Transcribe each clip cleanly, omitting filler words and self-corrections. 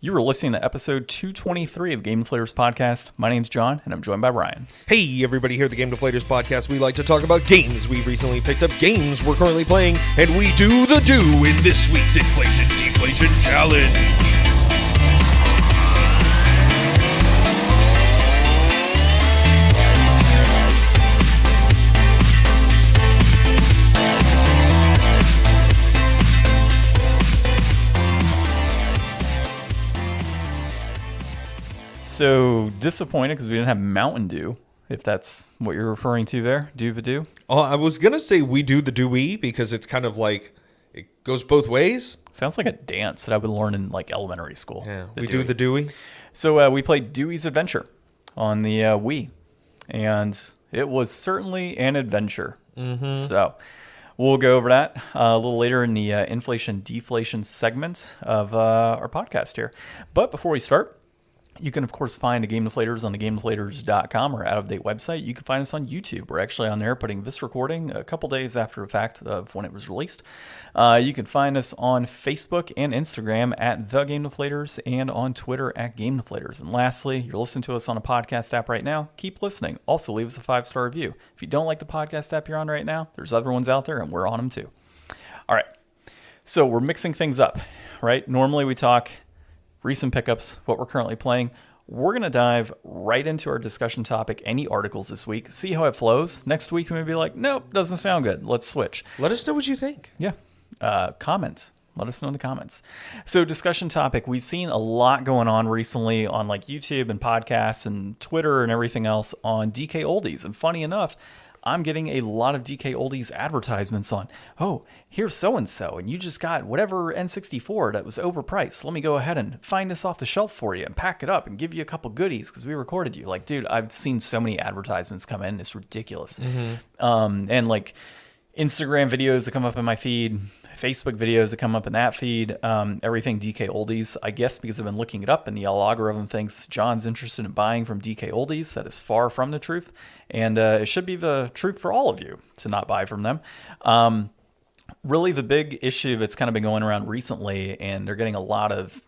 You are listening to episode 223 of Game Deflators Podcast. My name's John, and I'm joined by Brian. Hey, everybody, here at the Game Deflators Podcast. We like to talk about games we've recently picked up, games we're currently playing, and we do the do in this week's Inflation Deflation Challenge. So disappointed because we didn't have Mountain Dew, if that's what you're referring to there. Do. Oh, I was going to say we do the Dewey because it's kind of like it goes both ways. Sounds like a dance that I would learn in like elementary school. Yeah, we do the Dewey. So we played Dewey's Adventure on the Wii, and it was certainly an adventure. Mm-hmm. So we'll go over that a little later in the inflation deflation segment of our podcast here. But before we start, you can, of course, find the Game Deflators on the GameDeflators.com or out-of-date website. You can find us on YouTube. We're actually on there putting this recording a couple days after the fact of when it was released. You can find us on Facebook and Instagram at The Game Deflators and on Twitter at Game Deflators. And lastly, you're listening to us on a podcast app right now. Keep listening. Also, leave us a 5-star review. If you don't like the podcast app you're on right now, there's other ones out there, and we're on them too. All right. So we're mixing things up, right? Normally we talk recent pickups, what we're currently playing. We're going to dive right into our discussion topic, any articles this week, see how it flows. Next week, we may be like, nope, doesn't sound good. Let's switch. Let us know what you think. Yeah. Comments. Let us know in the comments. So discussion topic, we've seen a lot going on recently on like YouTube and podcasts and Twitter and everything else on DK Oldies. And funny enough, I'm getting a lot of DK Oldies advertisements on, oh, here's so-and-so, and you just got whatever N64 that was overpriced. Let me go ahead and find this off the shelf for you and pack it up and give you a couple goodies because we recorded you. Like, dude, I've seen so many advertisements come in. It's ridiculous. Mm-hmm. And like Instagram videos that come up in my feed, Facebook videos that come up in that feed, everything DK Oldies. I guess because I've been looking it up and the algorithm thinks John's interested in buying from DK Oldies. That is far from the truth. And it should be the truth for all of you to not buy from them. Really, the big issue that's kind of been going around recently, and they're getting a lot of,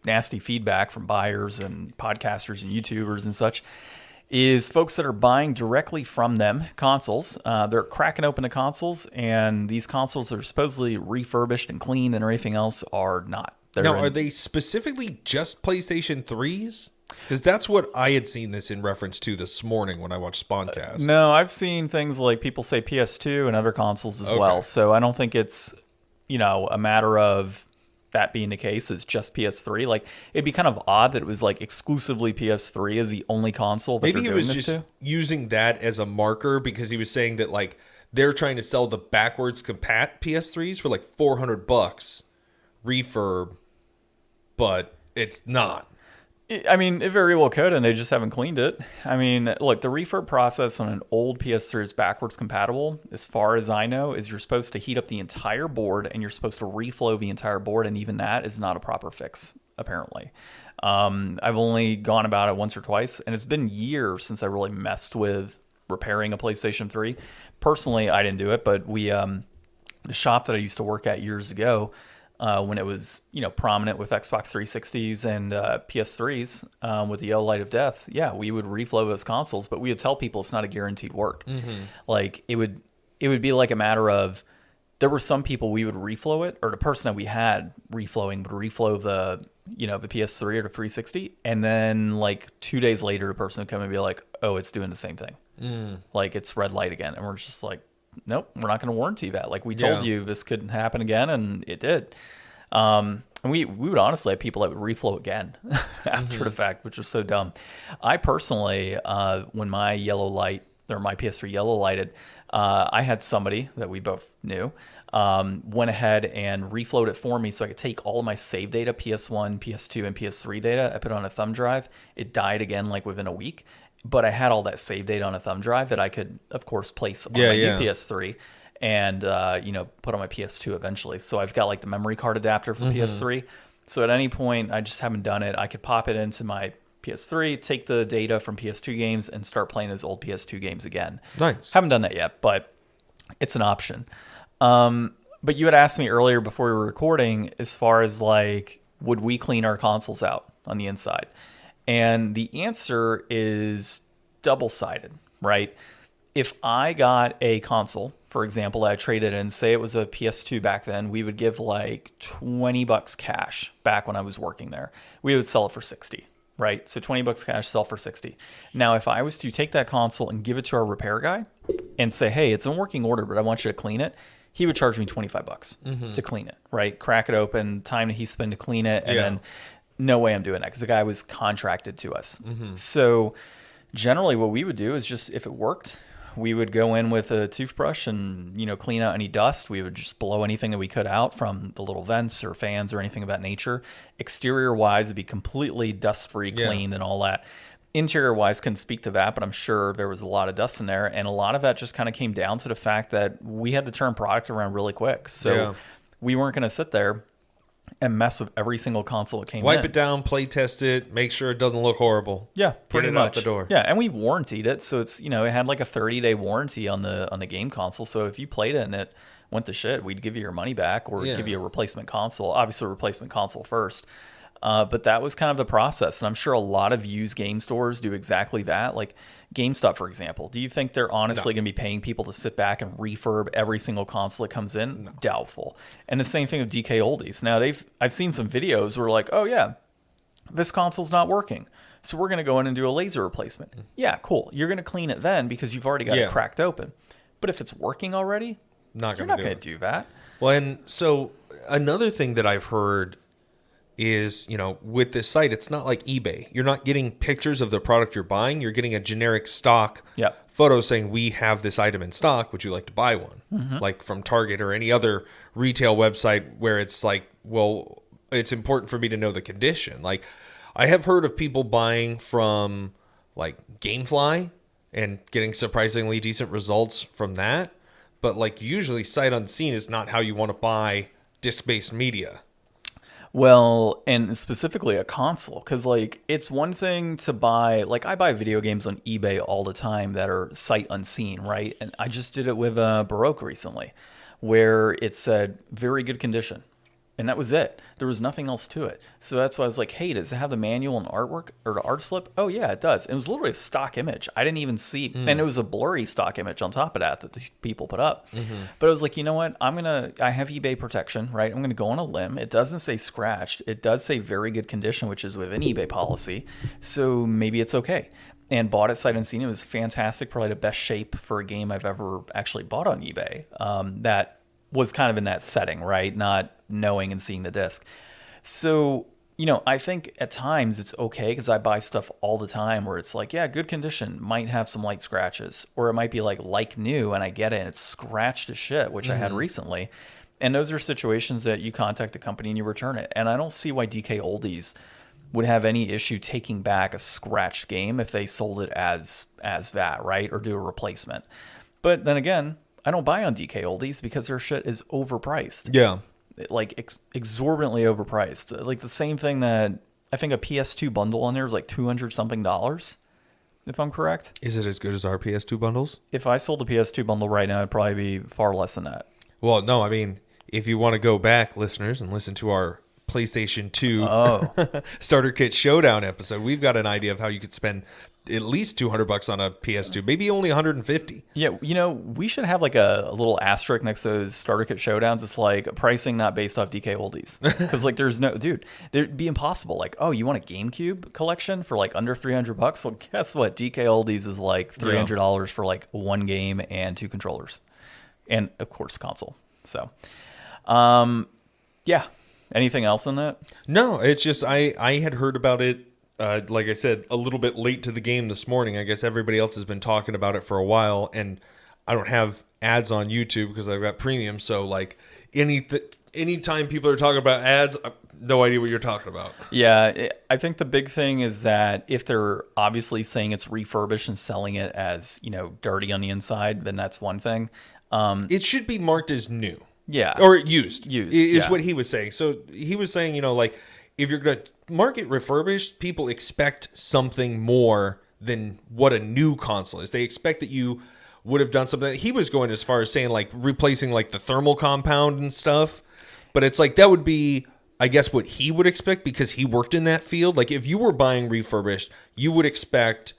nasty feedback from buyers and podcasters and YouTubers and such, is folks that are buying directly from them consoles. They're cracking open the consoles, and these consoles are supposedly refurbished and cleaned, and everything else are not. Are they specifically just PlayStation 3s? Because that's what I had seen this in reference to this morning when I watched Spawncast. No, I've seen things like people say PS2 and other consoles as well. So I don't think it's, a matter of that being the case. It's just PS3. Like, it'd be kind of odd that it was like exclusively PS3 as the only console that maybe they're he doing was this just to. using that as a marker because he was saying that like they're trying to sell the backwards compat PS3s for like $400 refurb, but it's not. I mean, it very well could, and they just haven't cleaned it. I mean, look, the refurb process on an old PS3 is backwards compatible. As far as I know, is you're supposed to heat up the entire board, and you're supposed to reflow the entire board, and even that is not a proper fix, apparently. I've only gone about it once or twice, and it's been years since I really messed with repairing a PlayStation 3. Personally, I didn't do it, but we, the shop that I used to work at years ago, when it was, prominent with Xbox 360s and PS3s with the yellow light of death, yeah, we would reflow those consoles, but we would tell people it's not a guaranteed work. Mm-hmm. Like it would be like a matter of there were some people we would reflow it, or the person that we had reflowing would reflow the the PS3 or the 360, and then like 2 days later, the person would come and be like, oh, it's doing the same thing, like it's red light again, and we're just like, nope, we're not going to warranty that. Like we told you this couldn't happen again, and it did. And we would honestly have people that would reflow again after the fact, which was so dumb. I personally, when my yellow light, or my PS3 yellow lighted, I had somebody that we both knew went ahead and reflowed it for me so I could take all of my save data, PS1, PS2, and PS3 data. I put it on a thumb drive. It died again like within a week. But I had all that save data on a thumb drive that I could, of course, place on my new PS3 and, put on my PS2 eventually. So I've got like the memory card adapter for PS3. So at any point, I just haven't done it. I could pop it into my PS3, take the data from PS2 games, and start playing those old PS2 games again. Nice. Haven't done that yet, but it's an option. But you had asked me earlier before we were recording, as far as like, would we clean our consoles out on the inside? And the answer is double-sided, right? If I got a console, for example, that I traded in, say it was a PS2 back then, we would give like $20 cash back when I was working there. We would sell it for 60, right? So $20 cash, sell for 60. Now, if I was to take that console and give it to our repair guy and say, hey, it's in working order, but I want you to clean it, he would charge me $25 to clean it, right? Crack it open, time that he spent to clean it, and then no way I'm doing that because the guy was contracted to us. So generally what we would do is just, if it worked, we would go in with a toothbrush and, clean out any dust. We would just blow anything that we could out from the little vents or fans or anything of that nature. Exterior wise, it'd be completely dust free, clean and all that. Interior wise, couldn't speak to that, but I'm sure there was a lot of dust in there. And a lot of that just kind of came down to the fact that we had to turn product around really quick. So we weren't going to sit there and mess with every single console that came in. Wipe it down, play test it, make sure it doesn't look horrible. Yeah, pretty much. Out the door. Yeah, and we warrantied it, so it's it had like a 30-day warranty on the game console. So if you played it and it went to shit, we'd give you your money back or give you a replacement console. Obviously, a replacement console first. But that was kind of the process, and I'm sure a lot of used game stores do exactly that. Like GameStop, for example. Do you think they're honestly going to be paying people to sit back and refurb every single console that comes in? No. Doubtful. And the same thing with DK Oldies. Now, I've seen some videos where like, oh yeah, this console's not working, so we're going to go in and do a laser replacement. Yeah, cool. You're going to clean it then because you've already got it cracked open. But if it's working already, you're not going to do that. Well, and so another thing that I've heard is, with this site, it's not like eBay. You're not getting pictures of the product you're buying. You're getting a generic stock photo saying, we have this item in stock. Would you like to buy one? Like from Target or any other retail website where it's like, well, it's important for me to know the condition. Like, I have heard of people buying from like GameFly and getting surprisingly decent results from that. But like usually sight unseen is not how you want to buy disc-based media. Well, and specifically a console, because like it's one thing to buy, like I buy video games on eBay all the time that are sight unseen, right? And I just did it with Baroque recently, where it said very good condition. And that was it. There was nothing else to it. So that's why I was like, hey, does it have the manual and artwork or the art slip? Oh, yeah, it does. It was literally a stock image. I didn't even see. And it was a blurry stock image on top of that the people put up. But I was like, you know what? I have eBay protection, right? I'm going to go on a limb. It doesn't say scratched. It does say very good condition, which is within eBay policy. So maybe it's okay. And bought it sight unseen. It was fantastic. Probably the best shape for a game I've ever actually bought on eBay. That was kind of in that setting, right? Not knowing and seeing the disc. So, I think at times it's okay because I buy stuff all the time where it's like, yeah, good condition, might have some light scratches, or it might be like new and I get it and it's scratched to shit, which I had recently. And those are situations that you contact the company and you return it. And I don't see why DK Oldies would have any issue taking back a scratched game if they sold it as that, right? Or do a replacement. But then again, I don't buy on DK Oldies because their shit is overpriced. Yeah. Like exorbitantly overpriced. Like the same thing that I think a PS2 bundle on there is like $200 something, if I'm correct. Is it as good as our PS2 bundles? If I sold a PS2 bundle right now, it'd probably be far less than that. Well, no, I mean, if you want to go back, listeners, and listen to our PlayStation 2 Starter Kit Showdown episode, we've got an idea of how you could spend at least $200 on a PS2, maybe only 150. Yeah, we should have like a little asterisk next to those starter kit showdowns. It's like pricing not based off DK Oldies, because like there'd be impossible. Like, oh, you want a GameCube collection for like under $300? Well, guess what? DK Oldies is like $300 for like one game and two controllers, and of course console. So, yeah. Anything else on that? No, it's just I had heard about it. Like I said, a little bit late to the game this morning. I guess everybody else has been talking about it for a while, and I don't have ads on YouTube because I've got premium. So like anytime people are talking about ads, I have no idea what you're talking about. Yeah, I think the big thing is that if they're obviously saying it's refurbished and selling it as, dirty on the inside, then that's one thing. It should be marked as new. Yeah. Or used is what he was saying. So he was saying, like, if you're going to market refurbished, people expect something more than what a new console is. They expect that you would have done something. He was going as far as saying, like, replacing, like, the thermal compound and stuff. But it's like, that would be I guess what he would expect because he worked in that field. Like if you were buying refurbished, you would expect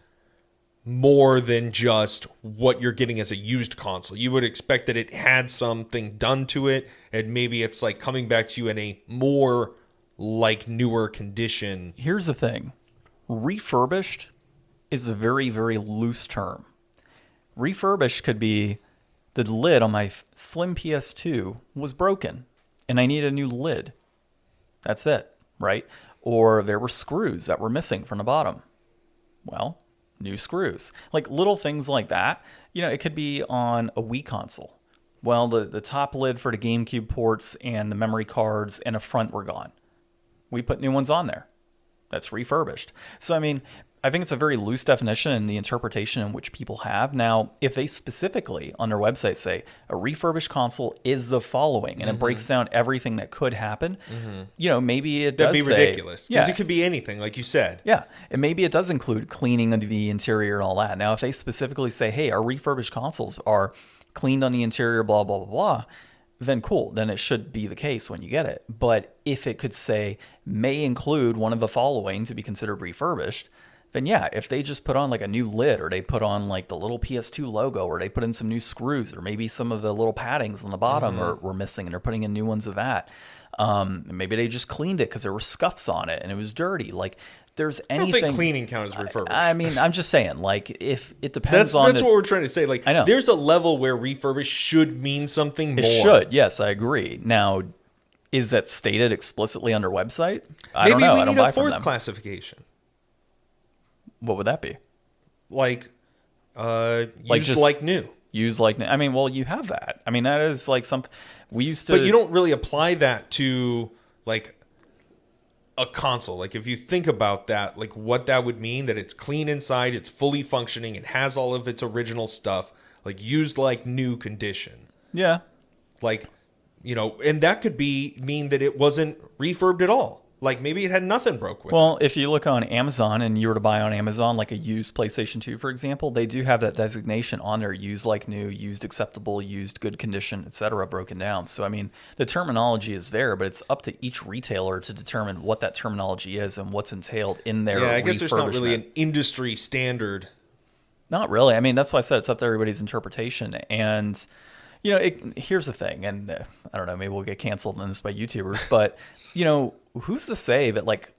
more than just what you're getting as a used console. You would expect that it had something done to it, and maybe it's like coming back to you in a more like newer condition. Here's the thing. Refurbished is a very, very loose term. Refurbished could be the lid on my slim PS2 was broken and I need a new lid. That's it, right? Or there were screws that were missing from the bottom. Well, new screws. Like little things like that. You know, it could be on a Wii console. Well, the top lid for the GameCube ports and the memory cards and a front were gone. We put new ones on there. That's refurbished. So, I mean, I think it's a very loose definition in the interpretation in which people have. Now, if they specifically on their website say a refurbished console is the following, and it breaks down everything that could happen, you know, maybe it does That'd be ridiculous. Yeah. Because it could be anything, like you said. Yeah, and maybe it does include cleaning of the interior and all that. Now, if they specifically say, hey, our refurbished consoles are cleaned on the interior, blah, blah, blah, blah, then cool. Then it should be the case when you get it. But if it could say may include one of the following to be considered refurbished, then yeah, if they just put on like a new lid or they put on like the little PS2 logo or they put in some new screws or maybe some of the little paddings on the bottom were missing and they're putting in new ones of that. Maybe they just cleaned it because there were scuffs on it and it was dirty. Like there's anything. I don't think cleaning counts as refurbished. I mean, I'm just saying, like, if it depends on. That's what we're trying to say. Like, I know. There's a level where refurbished should mean something more. It should, yes, I agree. Now, is that stated explicitly on their website? I don't know. Maybe I don't we need buy a from fourth them. classification. What would that be? Like, Like used just- like new. Use like, I mean, well, you have that. I mean, that is like we used to. But you don't really apply that to, like, a console. Like, if you think about that, like, what that would mean, that it's clean inside, it's fully functioning, it has all of its original stuff, like, used like new condition. Yeah. Like, you know, and that could mean that it wasn't refurbed at all. Like, maybe it had nothing broke with it. Well, if you look on Amazon and you were to buy on Amazon, like a used PlayStation 2, for example, they do have that designation on there, used like new, used acceptable, used good condition, etc., broken down. So, I mean, the terminology is there, but it's up to each retailer to determine what that terminology is and what's entailed in their Yeah, I guess there's not really refurbishment. an industry standard. Not really. I mean, that's why I said it's up to everybody's interpretation. And, you know, here's the thing, and I don't know, maybe we'll get canceled on this by YouTubers, but, you know, who's to say that, like,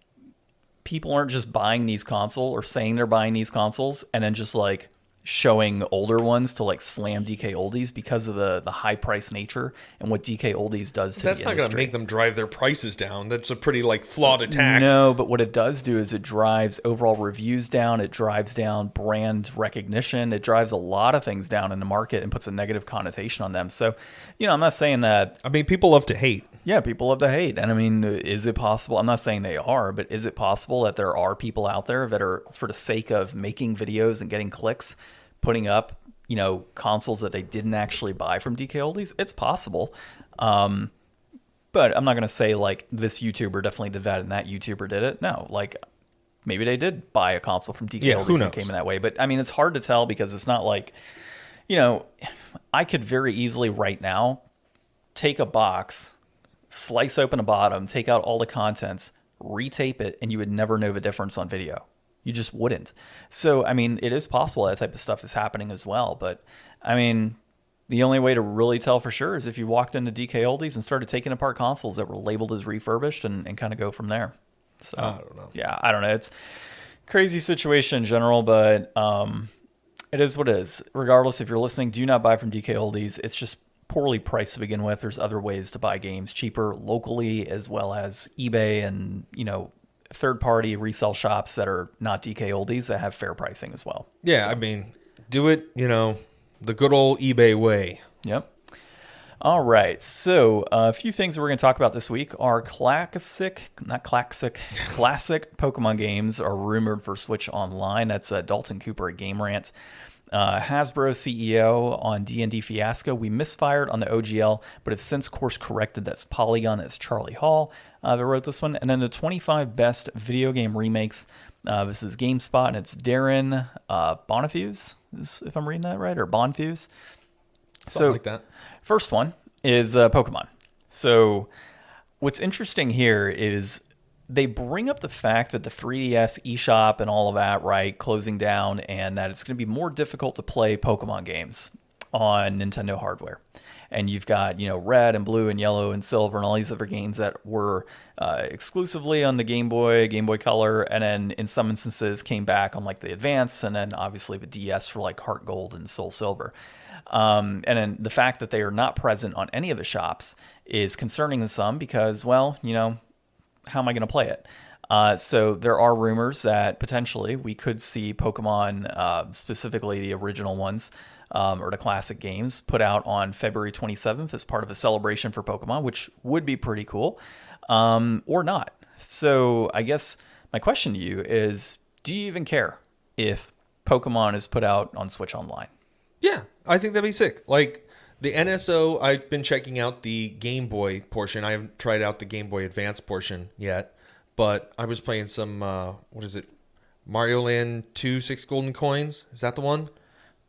people aren't just buying these consoles or saying they're buying these consoles and then just, like, showing older ones to, like, slam DK Oldies because of the high price nature and what DK Oldies does to That's the not going to industry. make them drive their prices down. That's a pretty, like, flawed attack. No, but what it does do is it drives overall reviews down. It drives down brand recognition. It drives a lot of things down in the market and puts a negative connotation on them. So, you know, I'm not saying that. I mean, people love to hate. Yeah, people love to hate. And I mean, is it possible? I'm not saying they are, but is it possible that there are people out there that are, for the sake of making videos and getting clicks, putting up, you know, consoles that they didn't actually buy from DK Oldies? It's possible. But I'm not going to say, like, this YouTuber definitely did that and that YouTuber did it. No, like, maybe they did buy a console from DK Yeah, who Oldies and knows? it came in that way. But, I mean, it's hard to tell because it's not like, you know, I could very easily right now take a box, slice open the bottom, take out all the contents, retape it, and you would never know the difference on video. You just wouldn't. So, I mean, it is possible that type of stuff is happening as well. But, I mean, the only way to really tell for sure is if you walked into DK Oldies and started taking apart consoles that were labeled as refurbished and kind of go from there. So, I don't know. Yeah, I don't know. It's a crazy situation in general, but it is what it is. Regardless, if you're listening, do not buy from DK Oldies. It's just poorly priced to begin with. There's other ways to buy games cheaper locally, as well as eBay and, you know, third-party resale shops that are not DK Oldies that have fair pricing as well. Yeah, I mean, do it, you know, the good old eBay way. Yep. All right. So a few things that we're going to talk about this week are classic Pokemon games are rumored for Switch Online. That's Dalton Cooper at Game Rant. Hasbro CEO on D&D Fiasco. We misfired on the OGL, but have since course corrected. That's Polygon as Charlie Hall that wrote this one. And then the 25 best video game remakes. This is GameSpot, and it's Darren Bonifuse, if I'm reading that right, or Bonfuse. Something like that. First one is Pokemon. So what's interesting here is they bring up the fact that the 3DS eShop and all of that, right, closing down, and that it's going to be more difficult to play Pokemon games on Nintendo hardware. And you've got, red and blue and yellow and silver and all these other games that were exclusively on the Game Boy Color, and then in some instances came back on like the Advance, and then obviously the DS for like Heart Gold and Soul Silver. And then the fact that they are not present on any of the shops is concerning to some because, well, how am I going to play it? So there are rumors that potentially we could see Pokemon, specifically the original ones, or the classic games, put out on February 27th as part of a celebration for Pokemon, which would be pretty cool, or not. So I guess my question to you is, do you even care if Pokemon is put out on Switch Online? Yeah, I think that'd be sick. Like, the NSO, I've been checking out the Game Boy portion. I haven't tried out the Game Boy Advance portion yet, but I was playing some, Mario Land 2 6 Golden Coins. Is that the one?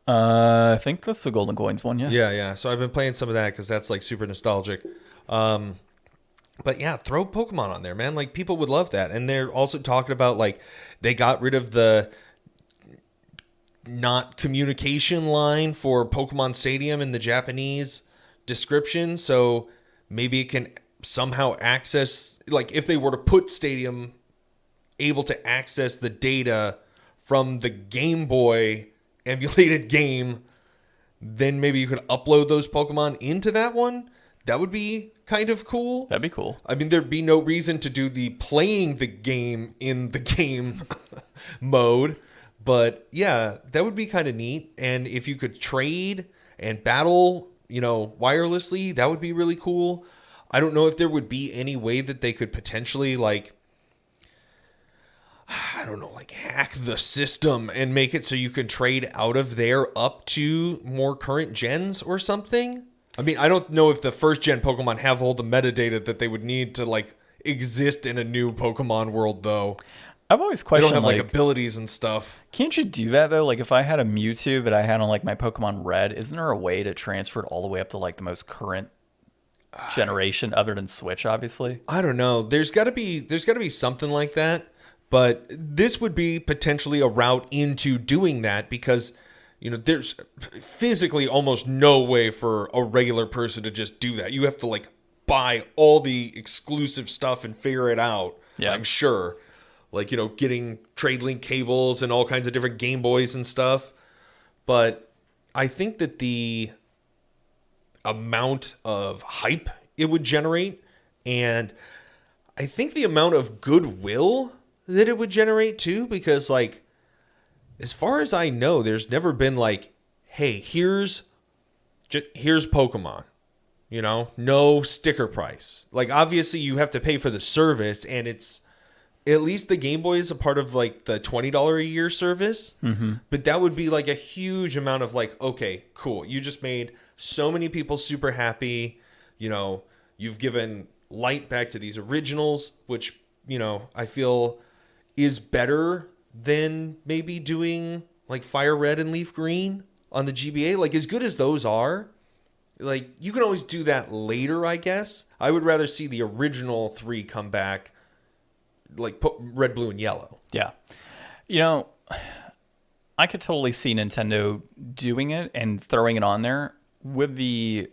I think that's the Golden Coins one, yeah. Yeah. So I've been playing some of that because that's like super nostalgic. But yeah, throw Pokemon on there, man. Like, people would love that. And they're also talking about, like, they got rid of the not communication line for Pokemon Stadium in the Japanese description, so maybe it can somehow access, like, if they were to put Stadium able to access the data from the Game Boy emulated game, then maybe you could upload those Pokemon into that one. That would be kind of cool. That'd be cool. I mean, there'd be no reason to do the playing the game in the game mode. But yeah, that would be kind of neat. And if you could trade and battle, wirelessly, that would be really cool. I don't know if there would be any way that they could potentially, like, hack the system and make it so you can trade out of there up to more current gens or something. I mean, I don't know if the first gen Pokemon have all the metadata that they would need to, like, exist in a new Pokemon world, though. I've always questioned, they don't have like abilities and stuff. Can't you do that though? Like, if I had a Mewtwo that I had on like my Pokemon Red, isn't there a way to transfer it all the way up to like the most current generation, other than Switch, obviously? I don't know. There's got to be something like that. But this would be potentially a route into doing that because, there's physically almost no way for a regular person to just do that. You have to like buy all the exclusive stuff and figure it out. Yeah, I'm sure. Like, getting trade link cables and all kinds of different Game Boys and stuff. But I think that the amount of hype it would generate, and I think the amount of goodwill that it would generate too, because, like, as far as I know, there's never been like, hey, here's Pokemon. No sticker price. Like, obviously you have to pay for the service, and it's, at least the Game Boy is a part of like the $20 a year service. Mm-hmm. But that would be like a huge amount of like, okay, cool. You just made so many people super happy. You've given light back to these originals, which, I feel is better than maybe doing like Fire Red and Leaf Green on the GBA. Like, as good as those are, like, you can always do that later, I guess. I would rather see the original 3 come back, like Red, Blue, and Yellow. Yeah. I could totally see Nintendo doing it and throwing it on there with the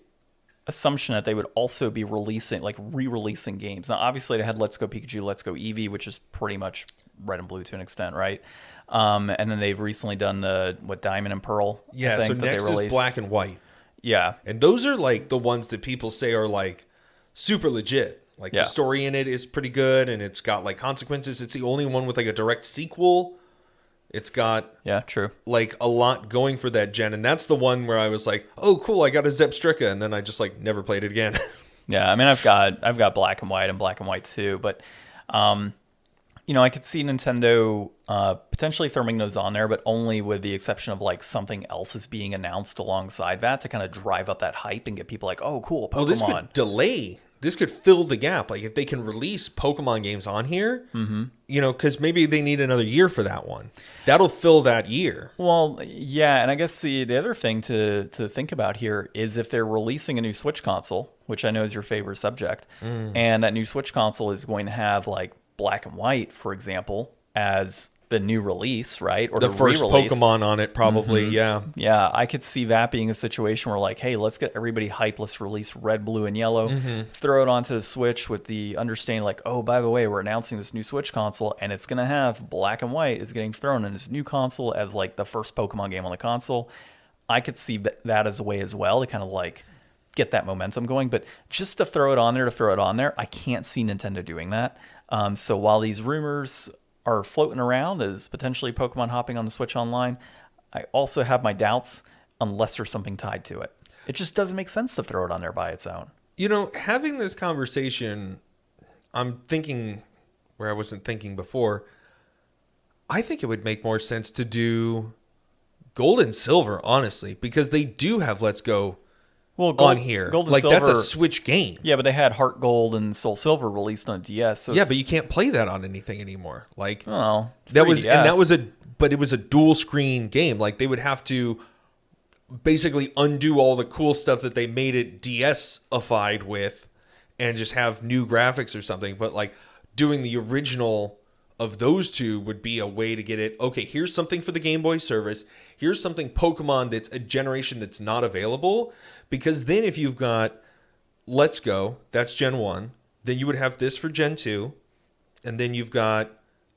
assumption that they would also be re-releasing games. Now, obviously, they had Let's Go Pikachu, Let's Go Eevee, which is pretty much Red and Blue to an extent, right? And then they've recently done Diamond and Pearl. Yeah, so next is Black and White. Yeah. And those are like the ones that people say are like super legit. Like, the story in it is pretty good, and it's got like consequences. It's the only one with like a direct sequel. It's got true, like a lot going for that gen, and that's the one where I was like, oh cool, I got a Zepstrika, and then I just like never played it again. Yeah, I mean, I've got Black and White and Black and White 2, but I could see Nintendo potentially throwing those on there, but only with the exception of like something else is being announced alongside that to kind of drive up that hype and get people like, oh cool, Pokemon. Well, this could delay this could fill the gap. Like if they can release Pokemon games on here, you know, because maybe they need another year for that one. That'll fill that year. Well, yeah, and I guess the other thing to think about here is if they're releasing a new Switch console, which I know is your favorite subject, and that new Switch console is going to have like black and white, for example, as the new release, right? Or the first re-release. Pokemon on it, probably, yeah. Yeah, I could see that being a situation where like, hey, let's get everybody hyped. Let's release red, blue, and yellow. Throw it onto the Switch with the understanding like, oh, by the way, we're announcing this new Switch console, and it's going to have black and white is getting thrown in this new console as like the first Pokemon game on the console. I could see that as a way as well to kind of like get that momentum going. But just to throw it on there, I can't see Nintendo doing that. So while these rumors are floating around as potentially Pokemon hopping on the Switch Online, I also have my doubts unless there's something tied to it. It just doesn't make sense to throw it on there by its own. You know, having this conversation, I'm thinking where I wasn't thinking before. I think it would make more sense to do Gold and Silver, honestly, because they do have Let's Go on here. Gold and like, Silver, that's a Switch game. Yeah, but they had Heart Gold and Soul Silver released on DS. So yeah, but you can't play that on anything anymore. Like, oh, that was, and that was but it was a dual screen game. Like, they would have to basically undo all the cool stuff that they made it DS-ified with and just have new graphics or something. But like doing the original of those two would be a way to get it. Okay, here's something for the Game Boy service. Here's something Pokemon that's a generation that's not available. Because then if you've got Let's Go, that's Gen 1. Then you would have this for Gen 2. And then you've got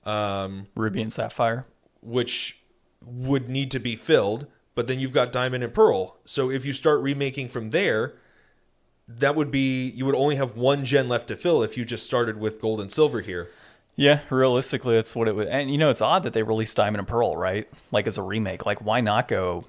Ruby and Sapphire, which would need to be filled. But then you've got Diamond and Pearl. So if you start remaking from there, that would be, you would only have one gen left to fill if you just started with Gold and Silver here. Yeah, realistically, that's what it would. And, you know, it's odd that they released Diamond and Pearl, right? Like, as a remake. Like, why not go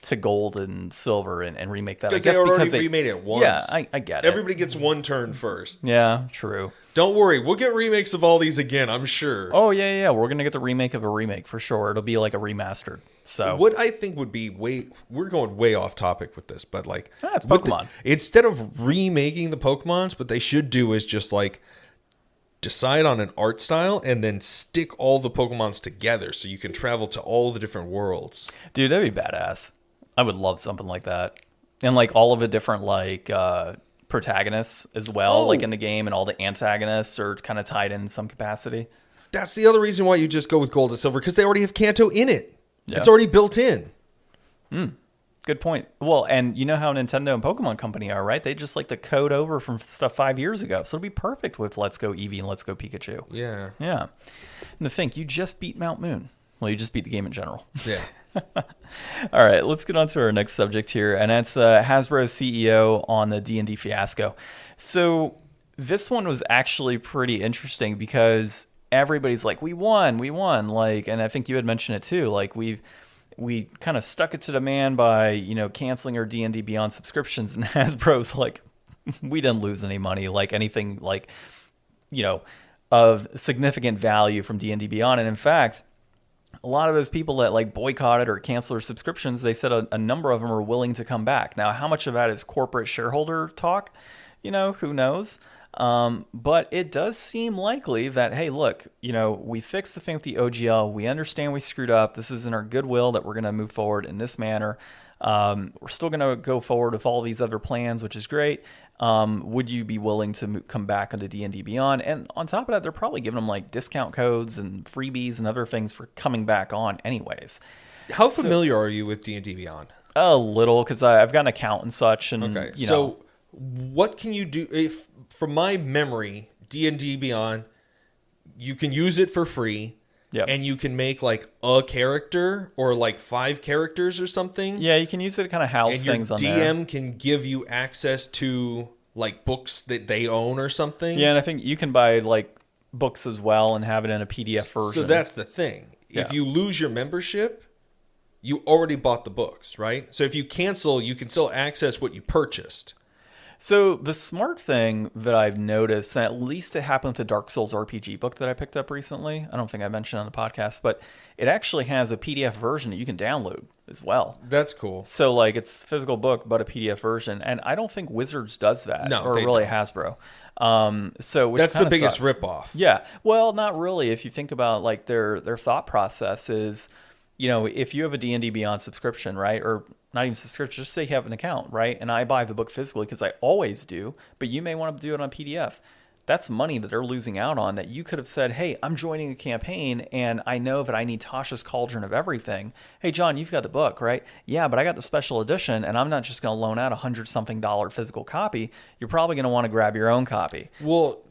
to Gold and Silver and remake that? Because they already remade it once. Yeah, I get it. Everybody gets one turn first. Yeah, true. Don't worry. We'll get remakes of all these again, I'm sure. Oh, yeah. We're going to get the remake of a remake, for sure. It'll be like a remastered. So what I think would be we're going way off topic with this, but like... it's Pokemon. Instead of remaking the Pokemons, what they should do is just like... decide on an art style and then stick all the Pokemons together so you can travel to all the different worlds. Dude, that'd be badass. I would love something like that. And like all of the different like protagonists as well, like in the game, and all the antagonists are kind of tied in some capacity. That's the other reason why you just go with Gold and Silver, because they already have Kanto in it. Yeah. It's already built in. Good point. Well, and you know how Nintendo and Pokemon Company are, right? They just like to code over from stuff 5 years ago. So it'll be perfect with Let's Go Eevee and Let's Go Pikachu. Yeah. Yeah. And to think, you just beat Mount Moon. Well, you just beat the game in general. Yeah. All right, let's get on to our next subject here, and that's Hasbro's CEO on the D&D fiasco. So this one was actually pretty interesting because everybody's like, we won, like, and I think you had mentioned it too, like we kind of stuck it to the man by, you know, canceling our D&D Beyond subscriptions, and Hasbro's like, we didn't lose any money, like anything like, you know, of significant value from D&D Beyond. And in fact, a lot of those people that like boycotted or canceled their subscriptions, they said a number of them are willing to come back. Now, how much of that is corporate shareholder talk? You know, who knows? But it does seem likely that, hey, look, you know, we fixed the thing with the OGL. We understand we screwed up. This is in our goodwill that we're going to move forward in this manner. We're still going to go forward with all these other plans, which is great. Would you be willing to come back onto D&D Beyond? And on top of that, they're probably giving them like discount codes and freebies and other things for coming back on anyways. How familiar are you with D&D Beyond? A little, because I've got an account and such. And, okay, you so know. What can you do? If from my memory, D&D Beyond, you can use it for free. Yep. And you can make like a character or like 5 characters or something. Yeah, you can use it to kind of house things on there. And your DM can give you access to like books that they own or something. Yeah, and I think you can buy like books as well and have it in a PDF version. So that's the thing. Yeah. If you lose your membership, you already bought the books, right? So if you cancel, you can still access what you purchased. So the smart thing that I've noticed, and at least it happened with the Dark Souls RPG book that I picked up recently. I don't think I mentioned on the podcast, but it actually has a PDF version that you can download as well. That's cool. So like it's a physical book, but a PDF version, and I don't think Wizards does that, No, or they really don't. Hasbro. So which That's the kinda biggest sucks. ripoff. Yeah, well, not really. If you think about like their thought process is, if you have a D&D Beyond subscription, right, or not even subscription, just say you have an account, right, and I buy the book physically because I always do, but you may want to do it on PDF. That's money that they're losing out on that you could have said, hey, I'm joining a campaign and I know that I need Tasha's Cauldron of Everything. Hey, John, you've got the book, right? Yeah, but I got the special edition and I'm not just going to loan out $100-something physical copy. You're probably going to want to grab your own copy. Well,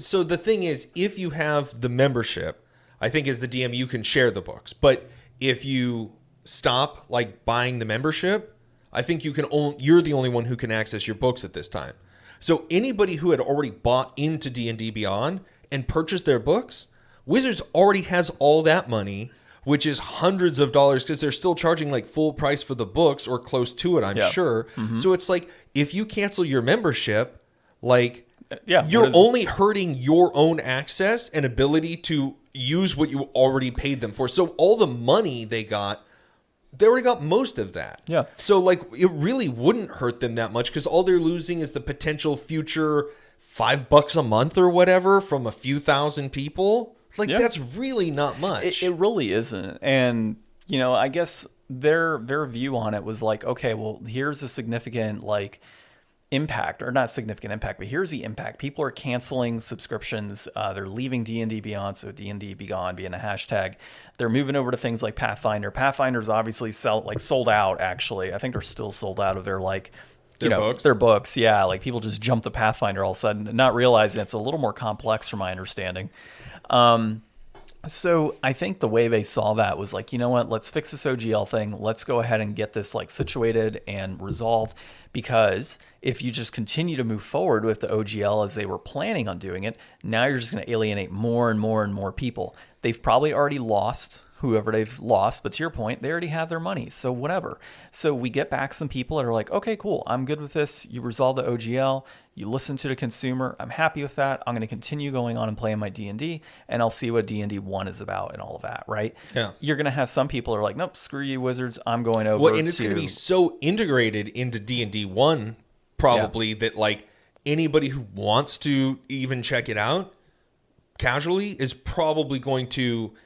so the thing is, if you have the membership, I think as the DM, you can share the books. But if you stop like buying the membership, I think you're the only one who can access your books at this time. So anybody who had already bought into D&D Beyond and purchased their books, Wizards already has all that money, which is hundreds of dollars because they're still charging like full price for the books or close to it, I'm sure. Mm-hmm. So it's like if you cancel your membership, like you're only hurting your own access and ability to use what you already paid them for. So all the money they already got most of that. Yeah. So like it really wouldn't hurt them that much because all they're losing is the potential future $5 a month or whatever from a few thousand people. It's like that's really not much. It really isn't. And I guess their view on it was like, okay, well, here's a significant like impact, or not significant impact, but here's the impact. People are canceling subscriptions. They're leaving D&D Beyond, so D&D Beyond being a hashtag. They're moving over to things like Pathfinder. Pathfinder's obviously sold out, actually. I think they're still sold out of their books? Their books. Yeah, like people just jump the Pathfinder all of a sudden, not realizing it's a little more complex from my understanding. So I think the way they saw that was like, you know what, let's fix this OGL thing. Let's go ahead and get this like situated and resolved, because if you just continue to move forward with the OGL as they were planning on doing it, now you're just going to alienate more and more and more people. They've probably already lost whoever they've lost, but to your point, they already have their money, so whatever. So we get back some people that are like, okay, cool, I'm good with this. You resolve the OGL, you listen to the consumer, I'm happy with that. I'm going to continue going on and playing my D&D, and I'll see what D&D 1 is about and all of that, right? Yeah. You're going to have some people who are like, nope, screw you, Wizards, I'm going over Well, and it's going to be so integrated into D&D 1 probably that like anybody who wants to even check it out casually is probably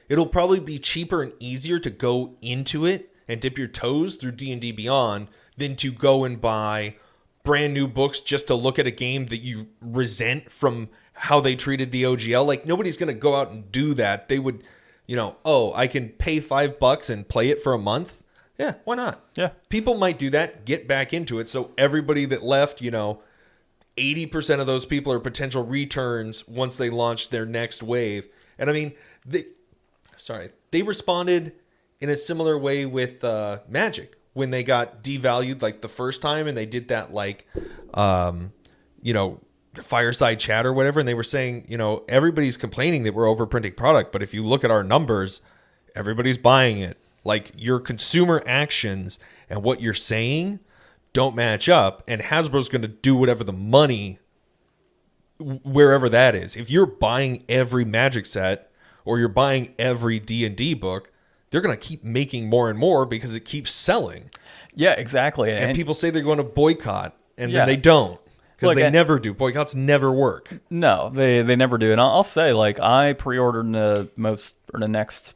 it'll probably be cheaper and easier to go into it and dip your toes through D&D Beyond than to go and buy brand new books just to look at a game that you resent from how they treated the OGL. Like nobody's going to go out and do that. They would, I can pay $5 and play it for a month. Yeah, why not? Yeah. People might do that, get back into it. So everybody that left, 80% of those people are potential returns once they launch their next wave. And I mean, they responded in a similar way with Magic when they got devalued like the first time, and they did that like, fireside chat or whatever. And they were saying, everybody's complaining that we're overprinting product, but if you look at our numbers, everybody's buying it. Like your consumer actions and what you're saying don't match up, and Hasbro's going to do whatever the money, wherever that is. If you're buying every Magic set or you're buying every D&D book, they're going to keep making more and more because it keeps selling. Yeah, exactly. And people say they're going to boycott, and then they don't, because they never do. Boycotts never work. No, they never do. And I'll say, like, I pre-ordered the next,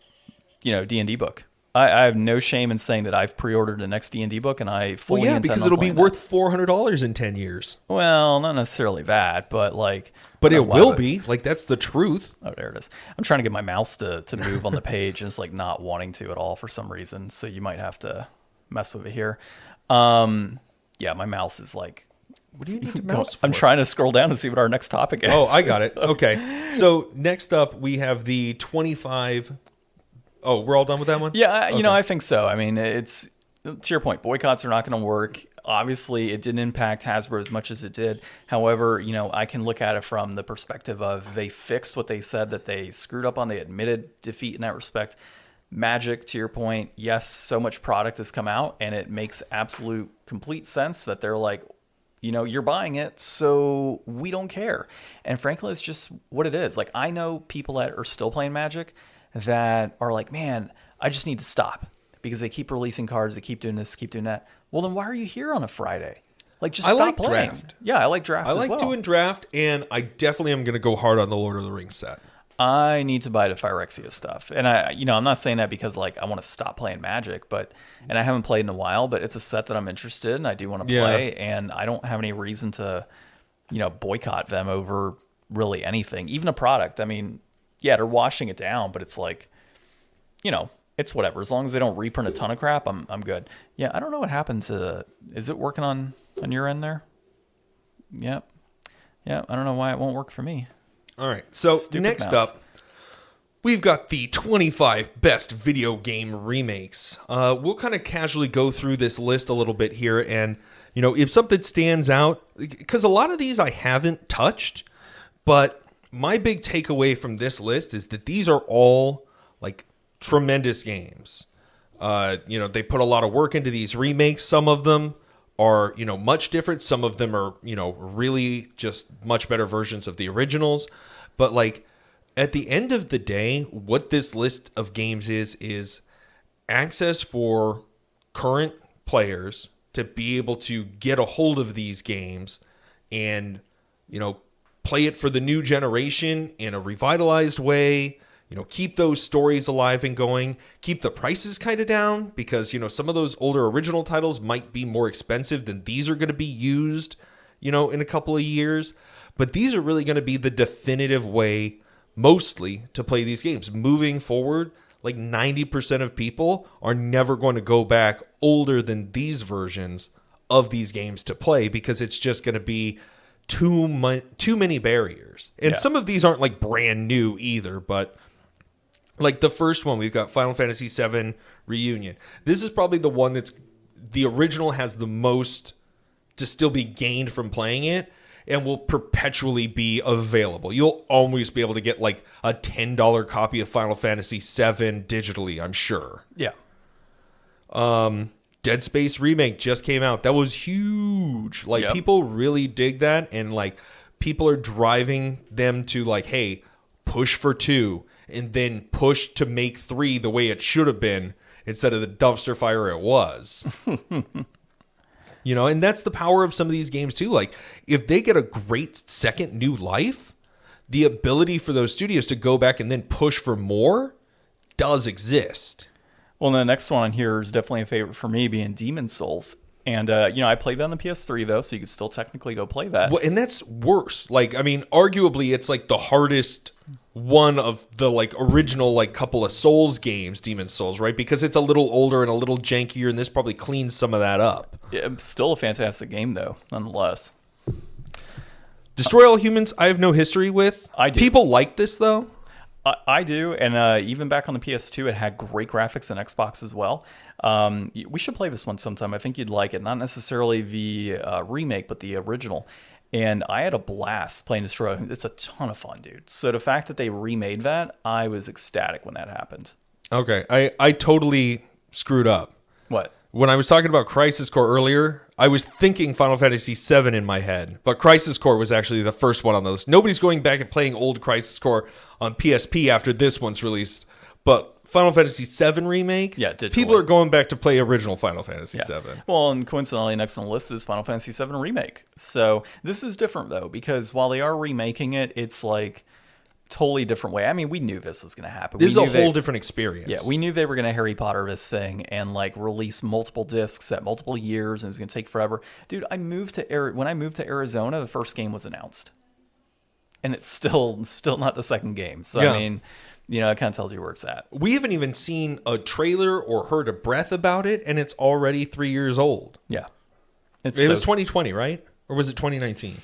D&D book. I have no shame in saying that I've pre-ordered the next D&D book, and I fully intend because on it'll be playing worth $400 in 10 years. Well, not necessarily that, but like... But it will be. Like, that's the truth. Oh, there it is. I'm trying to get my mouse to move on the page, and it's like not wanting to at all for some reason, so you might have to mess with it here. Yeah, my mouse is like... What do you need the mouse for? I'm trying to scroll down to see what our next topic is. Oh, I got it. Okay. So next up, we have the 25... Oh, we're all done with that one? Yeah, I think so. I mean, it's to your point, boycotts are not going to work. Obviously, it didn't impact Hasbro as much as it did. However, I can look at it from the perspective of they fixed what they said that they screwed up on. They admitted defeat in that respect. Magic, to your point, yes, so much product has come out, and it makes absolute complete sense that they're like, you're buying it, so we don't care. And frankly, it's just what it is. Like, I know people that are still playing Magic that are like, man, I just need to stop because they keep releasing cards, they keep doing this, keep doing that. Well, then why are you here on a Friday? Like, just stop playing. Draft. Yeah, I like draft as well. I like doing draft, and I definitely am going to go hard on the Lord of the Rings set. I need to buy the Phyrexia stuff. And I'm not saying that because like I want to stop playing Magic, and I haven't played in a while, but it's a set that I'm interested in. I do want to play, and I don't have any reason to, boycott them over really anything, even a product. I mean, yeah, they're washing it down, but it's like, it's whatever. As long as they don't reprint a ton of crap, I'm good. Yeah, I don't know what happened to, is it working on your end there? Yep. Yeah, I don't know why it won't work for me. All right, so next up, we've got the 25 best video game remakes. We'll kind of casually go through this list a little bit here, and, if something stands out, because a lot of these I haven't touched, but my big takeaway from this list is that these are all, like, tremendous games. They put a lot of work into these remakes. Some of them are, much different. Some of them are, really just much better versions of the originals. But like at the end of the day, what this list of games is access for current players to be able to get a hold of these games and, play it for the new generation in a revitalized way. Keep those stories alive and going, keep the prices kind of down because, some of those older original titles might be more expensive than these are going to be used, in a couple of years. But these are really going to be the definitive way, mostly, to play these games. Moving forward, like 90% of people are never going to go back older than these versions of these games to play because it's just going to be too many barriers. And some of these aren't like brand new either, but like the first one, we've got Final Fantasy VII Reunion. This is probably the one that's the original has the most to still be gained from playing it and will perpetually be available. You'll always be able to get like a $10 copy of Final Fantasy VII digitally, I'm sure. Yeah. Dead Space Remake just came out. That was huge. Like people really dig that, and like people are driving them to like, hey, push for 2 and then push to make 3 the way it should have been instead of the dumpster fire it was. And that's the power of some of these games too. Like if they get a great second new life, the ability for those studios to go back and then push for more does exist. Well, the next one on here is definitely a favorite for me, being Demon's Souls. And, I played that on the PS3, though, so you could still technically go play that. Well, and that's worse. Like, I mean, arguably, it's like the hardest one of the, like, original, like, couple of Souls games, Demon's Souls, right? Because it's a little older and a little jankier, and this probably cleans some of that up. Yeah, still a fantastic game, though, nonetheless. Destroy All Humans, I have no history with. I do. People like this, though. I do, and even back on the PS2, it had great graphics and Xbox as well. We should play this one sometime. I think you'd like it. Not necessarily the remake, but the original. And I had a blast playing Destroy. It's a ton of fun, dude. So the fact that they remade that, I was ecstatic when that happened. Okay, I totally screwed up. What? When I was talking about Crisis Core earlier, I was thinking Final Fantasy VII in my head, but Crisis Core was actually the first one on the list. Nobody's going back and playing old Crisis Core on PSP after this one's released, but Final Fantasy VII Remake, people are going back to play original Final Fantasy VII. Well, and coincidentally, next on the list is Final Fantasy VII Remake. So this is different, though, because while they are remaking it, it's like totally different way. I mean, we knew this was going to happen. This is a whole different experience. Yeah, we knew they were going to Harry Potter this thing and like release multiple discs at multiple years, and it was going to take forever. Dude, when I moved to Arizona, the first game was announced, and it's still not the second game. So I mean, it kind of tells you where it's at. We haven't even seen a trailer or heard a breath about it, and it's already 3 years old. Yeah, it was 2020, right? Or was it 2019?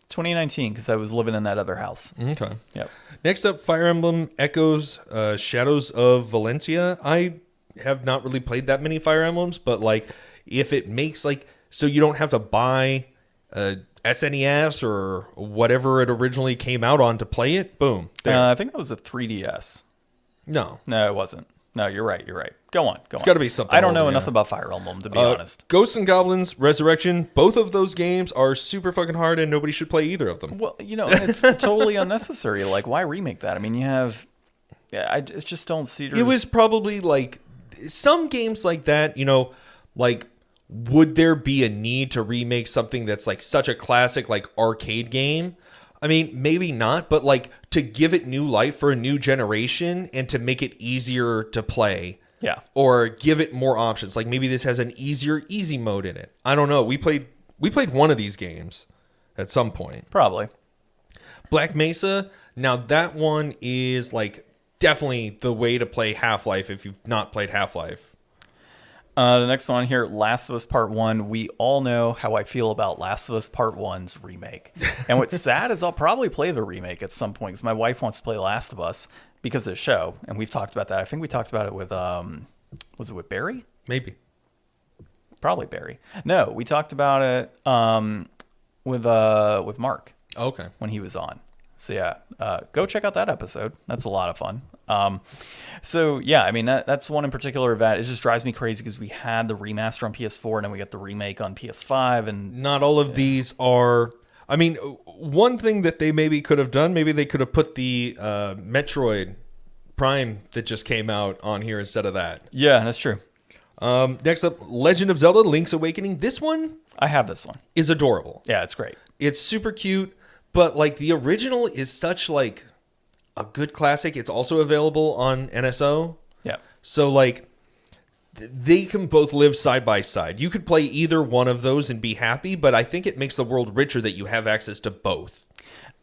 2019, because I was living in that other house. Okay. Yep. Next up, Fire Emblem Echoes, Shadows of Valencia. I have not really played that many Fire Emblems, but like, if it makes like so you don't have to buy a SNES or whatever it originally came out on to play it, boom. I think that was a 3DS. No, it wasn't. No, you're right. Go on. It's got to be something. I don't know older, enough about Fire Emblem, to be honest. Ghosts and Goblins Resurrection. Both of those games are super fucking hard, and nobody should play either of them. Well, it's totally unnecessary. Like, why remake that? I mean, you have... Yeah, I just don't see... It was probably like... Some games like that, like... Would there be a need to remake something that's like such a classic, like arcade game? I mean, maybe not, but like to give it new life for a new generation and to make it easier to play. Yeah. Or give it more options. Like maybe this has an easy mode in it. I don't know. We played one of these games at some point. Probably. Black Mesa. Now that one is like definitely the way to play Half-Life if you've not played Half-Life. The next one here, Last of Us Part 1. We all know how I feel about Last of Us Part 1's remake. And what's sad is I'll probably play the remake at some point because my wife wants to play Last of Us because of the show. And we've talked about that. I think we talked about it with, was it with Barry? Maybe. Probably Barry. No, we talked about it with Mark. Okay. When he was on. So yeah, go check out that episode. That's a lot of fun. So yeah, I mean that's one in particular that it just drives me crazy because we had the remaster on PS4 and then we got the remake on PS5, and not all of these are. I mean, one thing that they maybe could have done, maybe they could have put the Metroid Prime that just came out on here instead of that. Yeah, that's true. Next up, Legend of Zelda: Link's Awakening. This one, I have this one. Is adorable. Yeah, it's great. It's super cute. But like the original is such like a good classic. It's also available on NSO. Yeah. So like they can both live side by side. You could play either one of those and be happy, but I think it makes the world richer that you have access to both.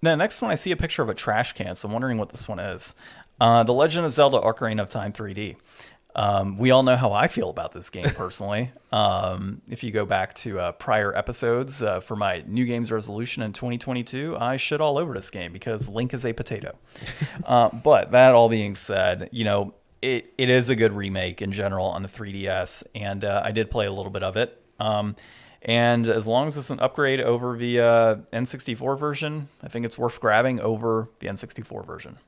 Now, next one I see a picture of a trash can, so I'm wondering what this one is. The Legend of Zelda: Ocarina of Time 3D. We all know how I feel about this game personally. If you go back to prior episodes for my New Games resolution in 2022, I shit all over this game because Link is a potato. But that all being said, it is a good remake in general on the 3DS, and I did play a little bit of it. And as long as it's an upgrade over the N64 version, I think it's worth grabbing over the N64 version.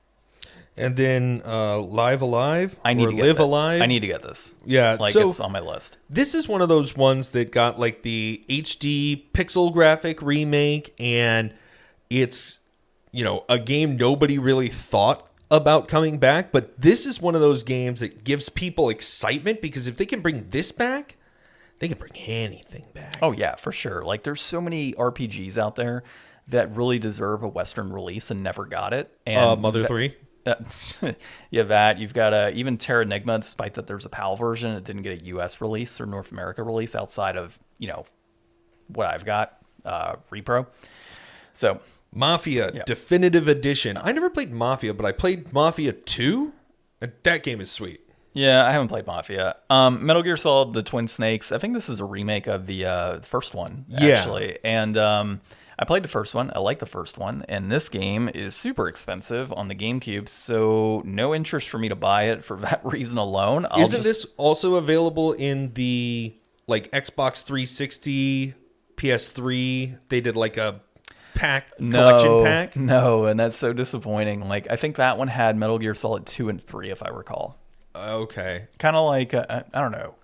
And then Live Alive. I need to get Live that. Alive. I need to get this. Yeah, so it's on my list. This is one of those ones that got like the HD pixel graphic remake, and it's a game nobody really thought about coming back. But this is one of those games that gives people excitement because if they can bring this back, they can bring anything back. Oh yeah, for sure. Like there's so many RPGs out there that really deserve a Western release and never got it. And Mother 3. Yeah, that you've got even Terra Enigma, despite that there's a PAL version, it didn't get a US release or North America release outside of what I've got, Repro. So Mafia Definitive Edition. I never played Mafia, but I played Mafia 2, and that game is sweet. Yeah, I haven't played Mafia. Metal Gear Solid: The Twin Snakes. I think this is a remake of the first one, actually. And I played the first one. I like the first one. And this game is super expensive on the GameCube, so no interest for me to buy it for that reason alone. Isn't this also available in the like Xbox 360, PS3? They did like a collection pack? No, and that's so disappointing. Like I think that one had Metal Gear Solid 2 and 3, if I recall. Okay. Kind of like, I don't know.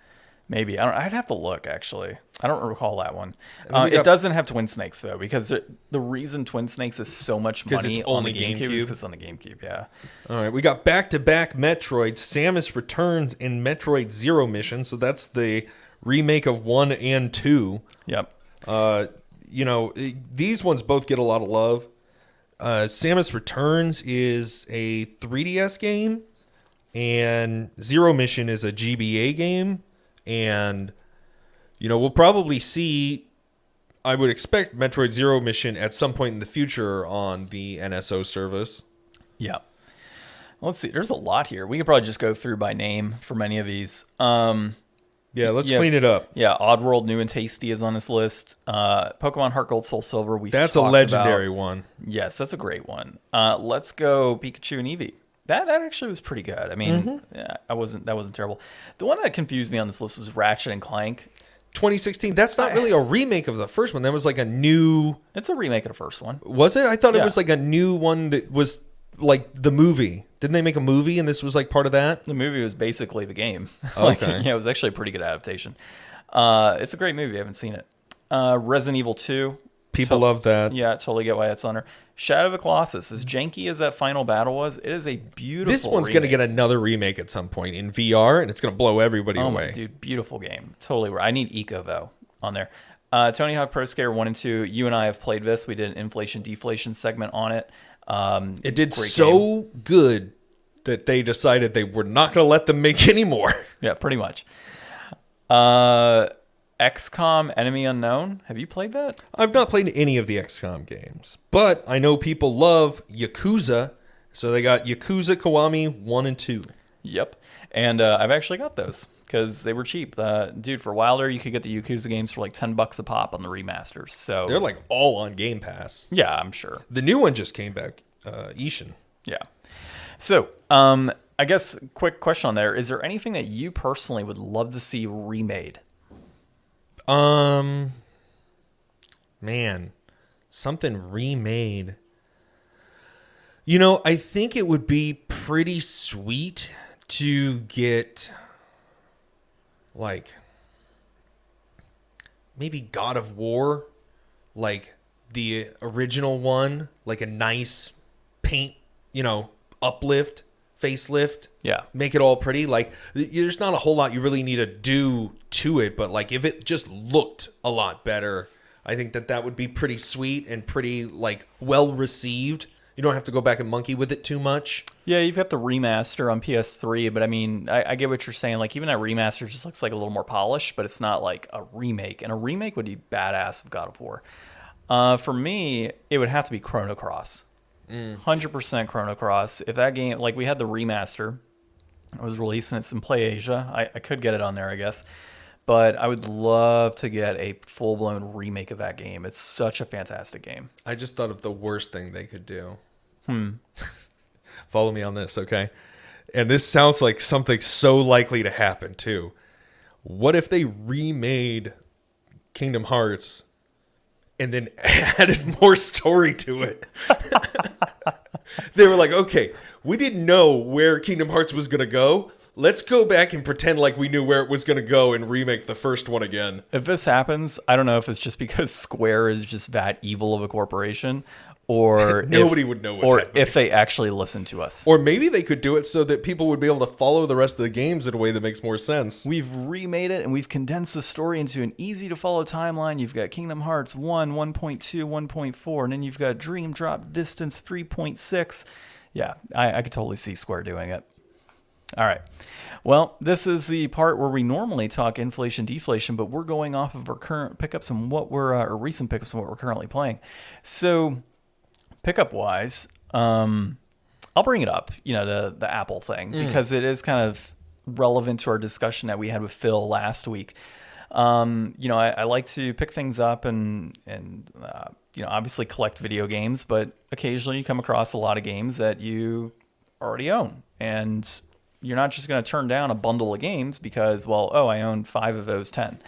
Maybe. I'd have to look, actually. I don't recall that one. It doesn't have Twin Snakes, though, because the reason Twin Snakes is so much money on the GameCube is because it's on the GameCube, yeah. All right, we got back-to-back Metroid, Samus Returns and Metroid Zero Mission, so that's the remake of 1 and 2. Yep. These ones both get a lot of love. Samus Returns is a 3DS game, and Zero Mission is a GBA game. And, we'll probably see, I would expect Metroid Zero Mission at some point in the future on the NSO service. Yeah. Let's see. There's a lot here. We could probably just go through by name for many of these. Let's clean it up. Yeah, Oddworld New and Tasty is on this list. Pokemon Heart Gold Soul Silver. That's a legendary one. Yes, that's a great one. Let's go Pikachu and Eevee. That actually was pretty good. I mean, that wasn't terrible. The one that confused me on this list was Ratchet and Clank. 2016. That's not really a remake of the first one. That was like a new... It's a remake of the first one. Was it? I thought it was like a new one that was like the movie. Didn't they make a movie and this was like part of that? The movie was basically the game. Like, Okay. yeah, it was actually a pretty good adaptation. It's a great movie. I haven't seen it. Resident Evil 2. People love that. Yeah, totally get why it's on there. Shadow of the Colossus. As janky as that final battle was, it is a beautiful This one's going to get another remake at some point in VR, and it's going to blow everybody away. Dude, beautiful game. Totally. I need Eco, though, on there. Tony Hawk Pro Skater 1 and 2. You and I have played this. We did an inflation-deflation segment on it. It did so good that they decided they were not going to let them make any more. Yeah, pretty much. XCOM Enemy Unknown. Have you played that? I've not played any of the XCOM games, but I know people love Yakuza, so they got Yakuza Kiwami 1 and 2. Yep. And I've actually got those because they were cheap. Dude, for Wilder, you could get the Yakuza games for like $10 a pop on the remasters. So They're like all on Game Pass. yeah, I'm sure. The new one just came back, Ishin. Yeah. So, I guess quick question on there. Is there anything that you personally would love to see remade? Man, something remade. You know, I think it would be pretty sweet to get like maybe God of War, like the original one, like a nice paint, uplift, facelift. Yeah. Make it all pretty. Like, there's not a whole lot you really need to do to it, but like if it just looked a lot better, I think that would be pretty sweet and pretty like well received. You don't have to go back and monkey with it too much. Yeah, you've got the remaster on PS3, but I mean, I get what you're saying. Like, even that remaster just looks like a little more polished, but it's not like a remake. And a remake would be badass of God of War. For me, it would have to be Chrono Cross. 100% Chrono Cross. If that game, like we had the remaster, I was releasing it in Play Asia. I could get it on there, I guess. But I would love to get a full-blown remake of that game. It's such a fantastic game. I just thought of the worst thing they could do. Follow me on this, okay? And this sounds like something so likely to happen, too. What if they remade Kingdom Hearts and then added more story to it? They were like, okay, we didn't know where Kingdom Hearts was going to go. Let's go back and pretend like we knew where it was going to go and remake the first one again. If this happens, I don't know if it's just because Square is just that evil of a corporation, or nobody would know what's happening. If they actually listen to us. Or maybe they could do it so that people would be able to follow the rest of the games in a way that makes more sense. We've remade it and we've condensed the story into an easy to follow timeline. You've got Kingdom Hearts 1, 1.2, 1.4, and then you've got Dream Drop Distance 3.6. Yeah, I could totally see Square doing it. All right. Well, this is the part where we normally talk inflation, deflation, but we're going off of our current pickups and what we're, or recent pickups and what we're currently playing. So, pickup wise, I'll bring it up, the Apple thing, because it is kind of relevant to our discussion that we had with Phil last week. I like to pick things up and obviously collect video games, but occasionally you come across a lot of games that you already own, and you're not just going to turn down a bundle of games because, I own 5 of those 10.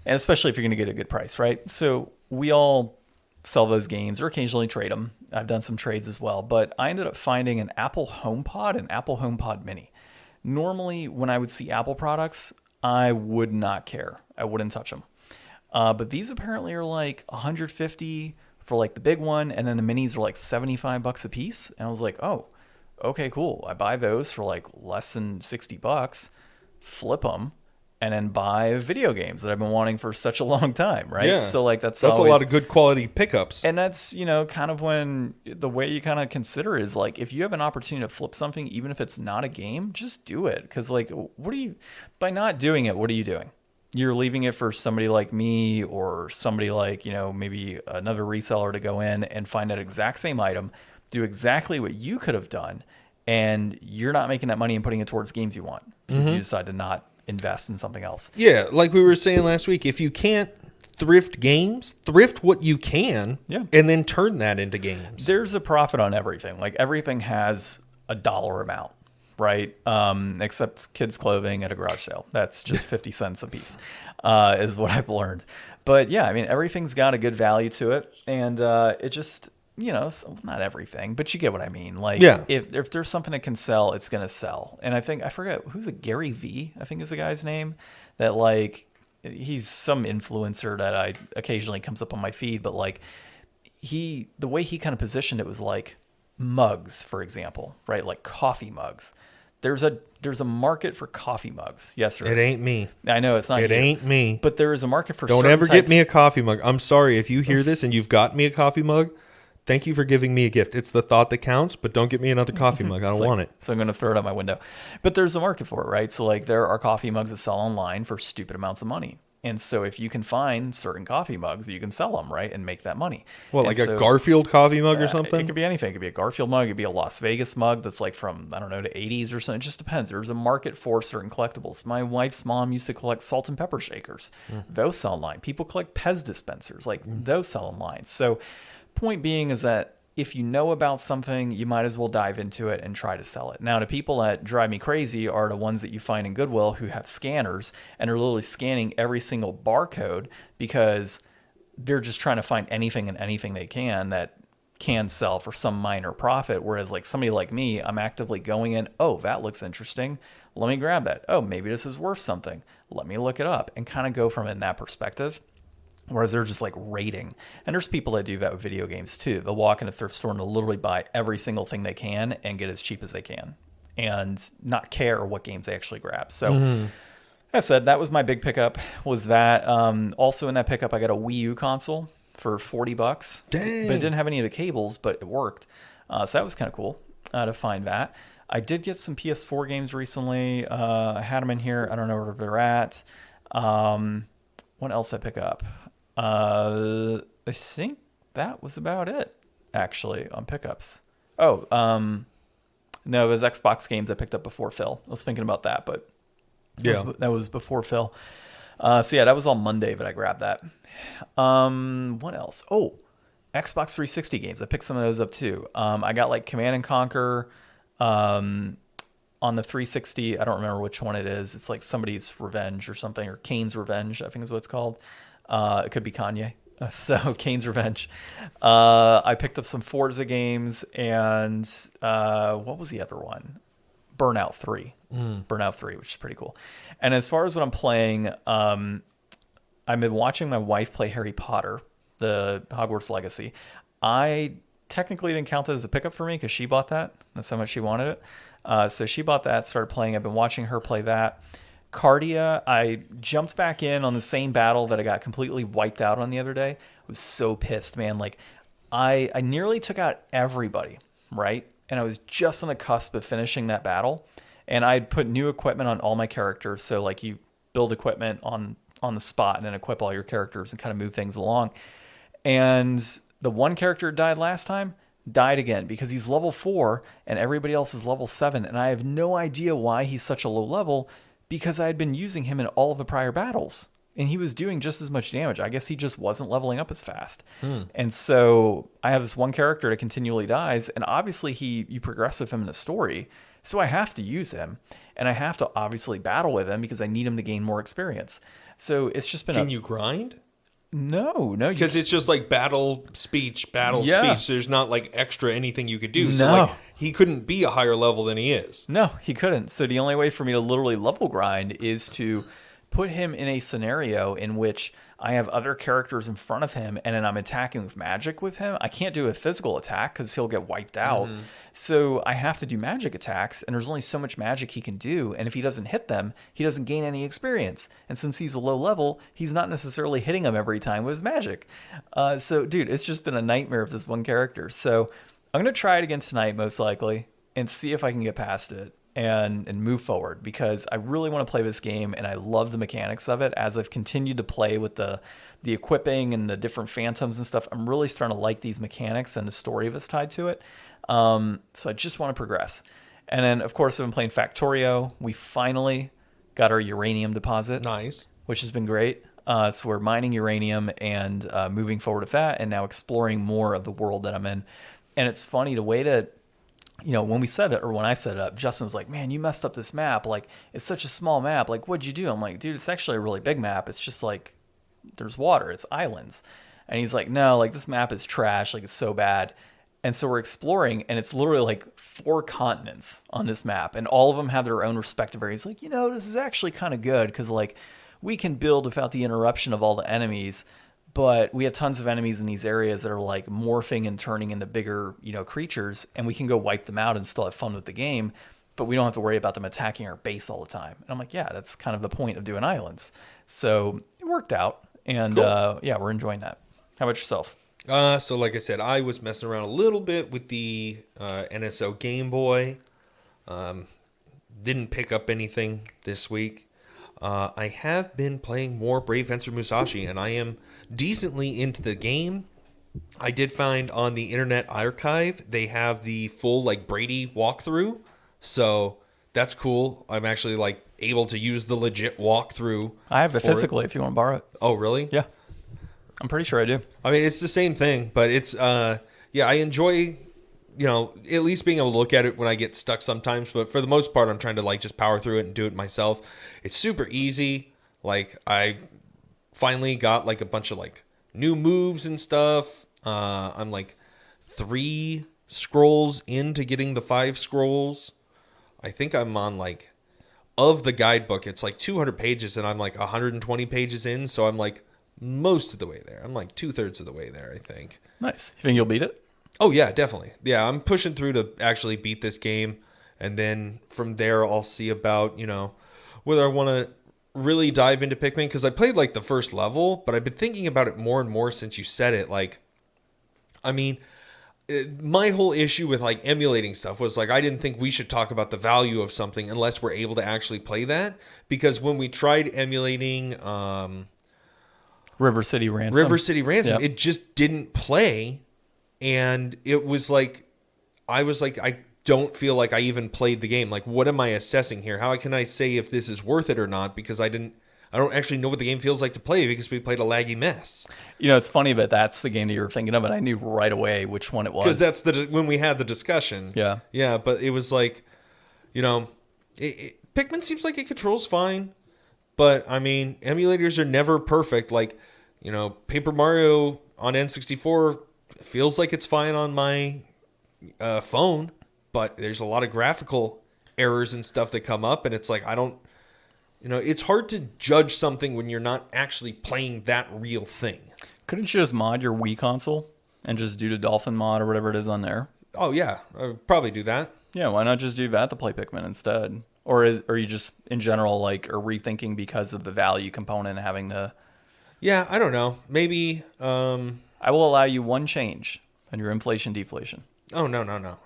And especially if you're going to get a good price, right? So we all sell those games or occasionally trade them. I've done some trades as well, but I ended up finding an Apple HomePod and Apple HomePod Mini. Normally, when I would see Apple products, I would not care. I wouldn't touch them. But these apparently are like $150 for like the big one, and then the minis are like $75 a piece. And I was like, oh, okay, cool. I buy those for like less than $60, flip them, and then buy video games that I've been wanting for such a long time, right? Yeah. So like that's always a lot of good quality pickups. And that's, kind of when the way you kind of consider it is like, if you have an opportunity to flip something, even if it's not a game, just do it. Because like, by not doing it, what are you doing? You're leaving it for somebody like me or somebody like, maybe another reseller to go in and find that exact same item, do exactly what you could have done, and you're not making that money and putting it towards games you want because you decide to not invest in something else. Yeah, like we were saying last week, if you can't thrift games, thrift what you can, and then turn that into games. There's a profit on everything. Like everything has a dollar amount, right? Except kids' clothing at a garage sale. That's just 50 cents a piece, is what I've learned. But yeah, I mean, everything's got a good value to it, and it just, not everything, but you get what I mean. Like, Yeah. if there's something that can sell, it's going to sell. And I forget, who's it, Gary V, I think is the guy's name, that like, he's some influencer that I occasionally comes up on my feed, but like, the way he kind of positioned it was like mugs, for example, right? Like coffee mugs. There's a market for coffee mugs. Yes, there is. It ain't me. I know it's not you. It ain't me. But there is a market for Don't certain ever types. get me a coffee mug. I'm sorry if you hear this and you've got me a coffee mug. Thank you for giving me a gift. It's the thought that counts, but don't get me another coffee mug. I don't want it. So I'm going to throw it out my window. But there's a market for it, right? So like there are coffee mugs that sell online for stupid amounts of money. And so if you can find certain coffee mugs, you can sell them, right, and make that money. Well, like a Garfield coffee mug or something? It could be anything. It could be a Garfield mug. It could be a Las Vegas mug that's like from, I don't know, the 80s or something. It just depends. There's a market for certain collectibles. My wife's mom used to collect salt and pepper shakers. Those sell online. People collect Pez dispensers. Like those sell online. So point being is that if you know about something, you might as well dive into it and try to sell it. Now, the people that drive me crazy are the ones that you find in Goodwill who have scanners and are literally scanning every single barcode because they're just trying to find anything and anything they can that can sell for some minor profit. Whereas like somebody like me, I'm actively going in, oh, that looks interesting. Let me grab that. Oh, maybe this is worth something. Let me look it up and kind of go from it in that perspective. Whereas they're just like rating. And there's people that do that with video games too. They'll walk in a thrift store and they'll literally buy every single thing they can and get as cheap as they can and not care what games they actually grab. So that said, that was my big pickup, was that. Also in that pickup, I got a Wii U console for $40. Dang. But it didn't have any of the cables, but it worked. So that was kind of cool to find that. I did get some PS4 games recently. I had them in here. I don't know where they're at. What else I pick up? I think that was about it, actually, on pickups. Oh, no, it was Xbox games I picked up before Phil. I was thinking about that, but that was before Phil. So yeah, that was on Monday, but I grabbed that. What else? Oh, Xbox 360 games. I picked some of those up too. I got like Command and Conquer on the 360. I don't remember which one it is. It's like somebody's Revenge or something, or Kane's Revenge, I think is what it's called. It could be Kanye. So Kane's Revenge. I picked up some Forza games and what was the other one? Burnout 3. Burnout 3, which is pretty cool. And as far as what I'm playing, I've been watching my wife play Harry Potter, the Hogwarts Legacy. I technically didn't count that as a pickup for me because she bought that. That's how much she wanted it. So she bought that, started playing. I've been watching her play that. Cardia, I jumped back in on the same battle that I got completely wiped out on the other day. I was so pissed, man. Like, I nearly took out everybody, right? And I was just on the cusp of finishing that battle. And I'd put new equipment on all my characters. So, like, you build equipment on the spot and then equip all your characters and kind of move things along. And the one character who died last time died again because he's level 4 and everybody else is level 7. And I have no idea why he's such a low level, because I had been using him in all of the prior battles and he was doing just as much damage. I guess he just wasn't leveling up as fast. And so I have this one character that continually dies, and obviously you progress with him in the story. So I have to use him and I have to obviously battle with him because I need him to gain more experience. So it's just been Can you grind? No. Because it's just like battle speech. There's not like extra anything you could do. So No. like he couldn't be a higher level than he is. No, he couldn't. So the only way for me to literally level grind is to put him in a scenario in which I have other characters in front of him and then I'm attacking with magic with him. I can't do a physical attack because he'll get wiped out. So I have to do magic attacks, and there's only so much magic he can do. And if he doesn't hit them, he doesn't gain any experience. And since he's a low level, he's not necessarily hitting them every time with his magic. So, dude, it's just been a nightmare of this one character. So I'm going to try it again tonight, most likely, and see if I can get past it and move forward, because I really want to play this game and I love the mechanics of it. As I've continued to play with the equipping and the different phantoms and stuff, I'm really starting to like these mechanics and the story that's tied to it. So I just want to progress. And then, of course, I've been playing Factorio. We finally got our uranium deposit. Nice. Which has been great. So we're mining uranium and moving forward with that, and now exploring more of the world that I'm in. And it's funny, the way to... when we set it, or when I set it up, Justin was like, man, you messed up this map. Like, it's such a small map. Like, what'd you do? I'm like, dude, it's actually a really big map. It's just like, there's water. It's islands. And he's like, no, like this map is trash. Like it's so bad. And so we're exploring, and it's literally like 4 continents on this map, and all of them have their own respective areas. Like, this is actually kind of good because like we can build without the interruption of all the enemies, but we have tons of enemies in these areas that are like morphing and turning into bigger, creatures, and we can go wipe them out and still have fun with the game, but we don't have to worry about them attacking our base all the time. And I'm like, yeah, that's kind of the point of doing islands. So it worked out, and Cool. yeah, we're enjoying that. How about yourself? So like I said, I was messing around a little bit with the NSO Game Boy. Didn't pick up anything this week. I have been playing more Brave Fencer Musashi, and I am decently into the game. I did find on the Internet Archive, they have the full like Brady walkthrough. So that's cool. I'm actually like able to use the legit walkthrough. I have it for it. physically if you want to borrow it. Oh, really? Yeah. I'm pretty sure I do. I mean, it's the same thing, but it's, I enjoy, at least being able to look at it when I get stuck sometimes. But for the most part, I'm trying to like just power through it and do it myself. It's super easy. Like I finally got like a bunch of like new moves and stuff. I'm like 3 scrolls into getting the 5 scrolls. I think I'm on like, of the guidebook, it's like 200 pages and I'm like 120 pages in. So I'm like, most of the way there. I'm like 2/3 of the way there, I think. Nice. You think you'll beat it? Oh, yeah, definitely. Yeah, I'm pushing through to actually beat this game. And then from there, I'll see about, whether I want to really dive into Pikmin. Because I played like the first level, but I've been thinking about it more and more since you said it. Like, I mean, my whole issue with like emulating stuff was like I didn't think we should talk about the value of something unless we're able to actually play that. Because when we tried emulating... River City Ransom. Yep. It just didn't play, and it was like I was like, I don't feel like I even played the game. Like, what am I assessing here? How can I say if this is worth it or not? Because I don't actually know what the game feels like to play because we played a laggy mess. It's funny that that's the game that you were thinking of, and I knew right away which one it was. Because that's when we had the discussion. Yeah. Yeah, but it was like, Pikmin seems like it controls fine. But, I mean, emulators are never perfect. Like, Paper Mario on N64 feels like it's fine on my phone. But there's a lot of graphical errors and stuff that come up. And it's like, it's hard to judge something when you're not actually playing that real thing. Couldn't you just mod your Wii console and just do the Dolphin mod or whatever it is on there? Oh, yeah. I would probably do that. Yeah, why not just do that to play Pikmin instead? Or are you just, in general, like, are rethinking because of the value component having to... Yeah, I don't know. Maybe... I will allow you one change on your inflation deflation. Oh, no.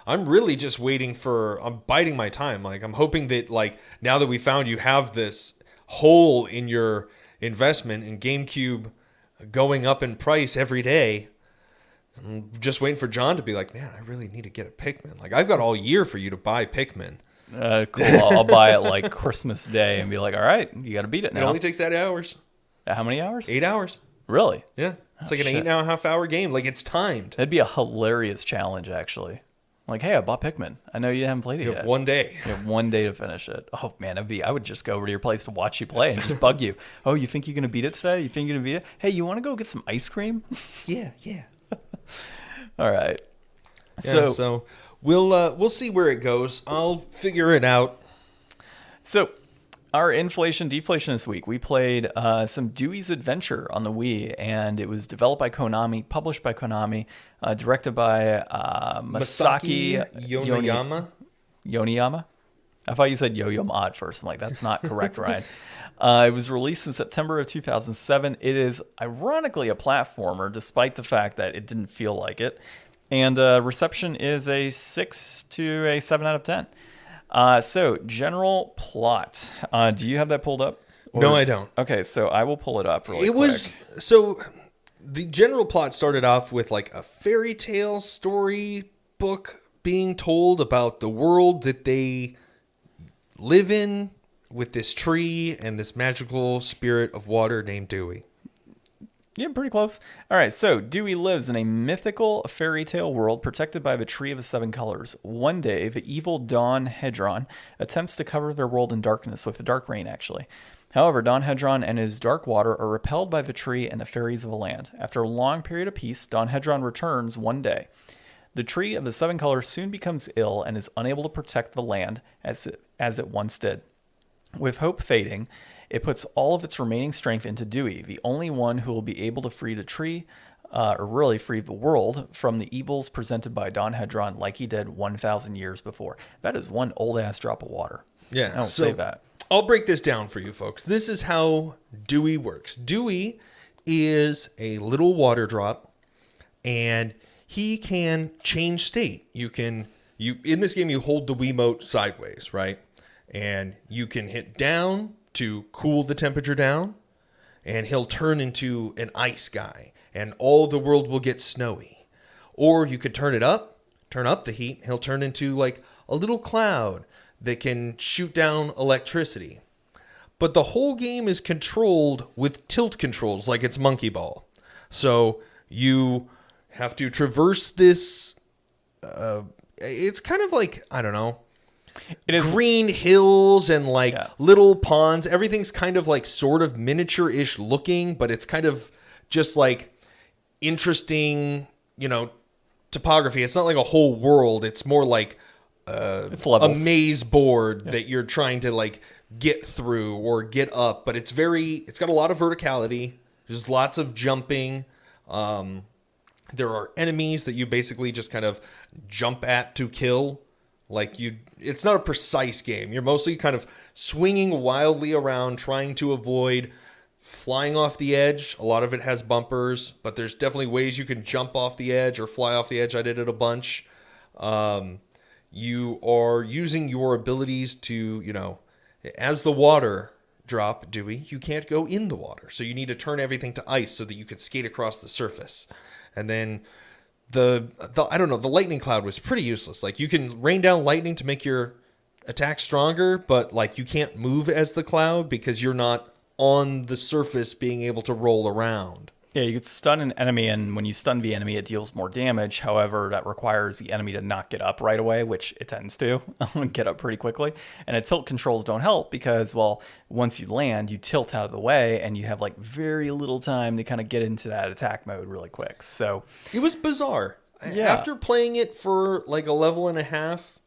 I'm really just waiting I'm biding my time. Like, I'm hoping that, like, now that we found you have this hole in your investment in GameCube going up in price every day, I'm just waiting for John to be like, man, I really need to get a Pikmin. Like, I've got all year for you to buy Pikmin. Cool. I'll buy it like Christmas Day and be like, all right, you got to beat it now. It only takes 8 hours. How many hours? 8 hours. Really? Yeah. It's like an 8.5 hour game. Like, it's timed. That'd be a hilarious challenge, actually. Like, hey, I bought Pikmin. I know you haven't played it yet. You have 1 day. You have 1 day to finish it. Oh, man, I would just go over to your place to watch you play and just bug you. Oh, you think you're going to beat it today? You think you're going to beat it? Hey, you want to go get some ice cream? Yeah. All right. Yeah, so we'll see where it goes. I'll figure it out. So our inflation deflation this week, we played some Dewey's Adventure on the Wii, and it was developed by Konami, published by Konami, directed by Masaki Yoniyama. I thought you said Yo-Yo Ma at first. I'm like, that's not correct, Ryan. It was released in September of 2007. It is ironically a platformer, despite the fact that it didn't feel like it. And reception is a 6 to a 7 out of 10. So, general plot. Do you have that pulled up? No, I don't. Okay, so I will pull it up really quick. So, the general plot started off with like a fairy tale story book being told about the world that they live in with this tree and this magical spirit of water named Dewey. Yeah, pretty close. All right, so Dewey lives in a mythical fairy tale world protected by the Tree of the Seven Colors. One day, the evil Dawn Hedron attempts to cover their world in darkness with the Dark Rain, actually. However, Don Hedron and his Dark Water are repelled by the tree and the fairies of the land. After a long period of peace, Don Hedron returns one day. The tree of the seven colors soon becomes ill and is unable to protect the land as it once did. With hope fading, it puts all of its remaining strength into Dewey, the only one who will be able to free the tree, or really free the world, from the evils presented by Don Hedron like he did 1,000 years before. That is one old-ass drop of water. Yeah. I don't say that. I'll break this down for you folks. This is how Dewey works. Dewey is a little water drop, and he can change state. In this game, you hold the Wiimote sideways, right? And you can hit down to cool the temperature down, and he'll turn into an ice guy, and all the world will get snowy. Or you could turn up the heat, he'll turn into like a little cloud that can shoot down electricity. But the whole game is controlled with tilt controls like it's Monkey Ball. So you have to traverse this, it's kind of like, I don't know, it is green hills and like little ponds. Everything's kind of like sort of miniature-ish looking, but it's kind of just like interesting, topography. It's not like a whole world. It's more like it's levels. A maze board that you're trying to like get through or get up, but it's got a lot of verticality. There's lots of jumping. There are enemies that you basically just kind of jump at to kill. It's not a precise game. You're mostly kind of swinging wildly around, trying to avoid flying off the edge. A lot of it has bumpers, but there's definitely ways you can jump off the edge or fly off the edge. I did it a bunch. You are using your abilities to, as the water drop, Dewey, you can't go in the water. So you need to turn everything to ice so that you can skate across the surface. And then the lightning cloud was pretty useless. Like, you can rain down lightning to make your attack stronger, but like you can't move as the cloud because you're not on the surface being able to roll around. Yeah, you could stun an enemy, and when you stun the enemy, it deals more damage. However, that requires the enemy to not get up right away, which it tends to get up pretty quickly. And the tilt controls don't help because, well, once you land, you tilt out of the way, and you have like very little time to kind of get into that attack mode really quick. So it was bizarre. Yeah. After playing it for like a level and a half,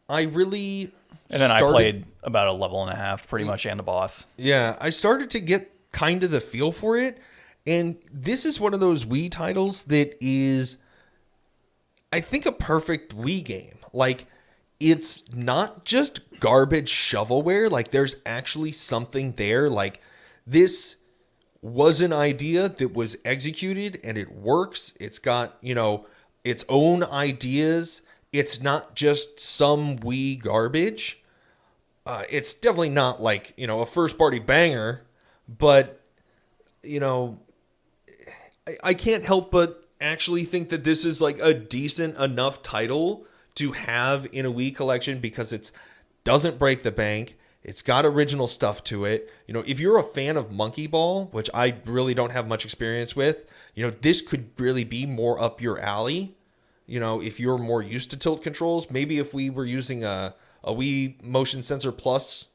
I really I played about a level and a half, pretty much, and the boss. Yeah, I started to get kind of the feel for it. And this is one of those Wii titles that is, I think, a perfect Wii game. Like, it's not just garbage shovelware. Like, there's actually something there. Like, this was an idea that was executed and it works. It's got, its own ideas. It's not just some Wii garbage. It's definitely not like, a first party banger, but, I can't help but actually think that this is like a decent enough title to have in a Wii collection because it doesn't break the bank. It's got original stuff to it. If you're a fan of Monkey Ball, which I really don't have much experience with, this could really be more up your alley. If you're more used to tilt controls, maybe if we were using a Wii Motion Sensor Plus.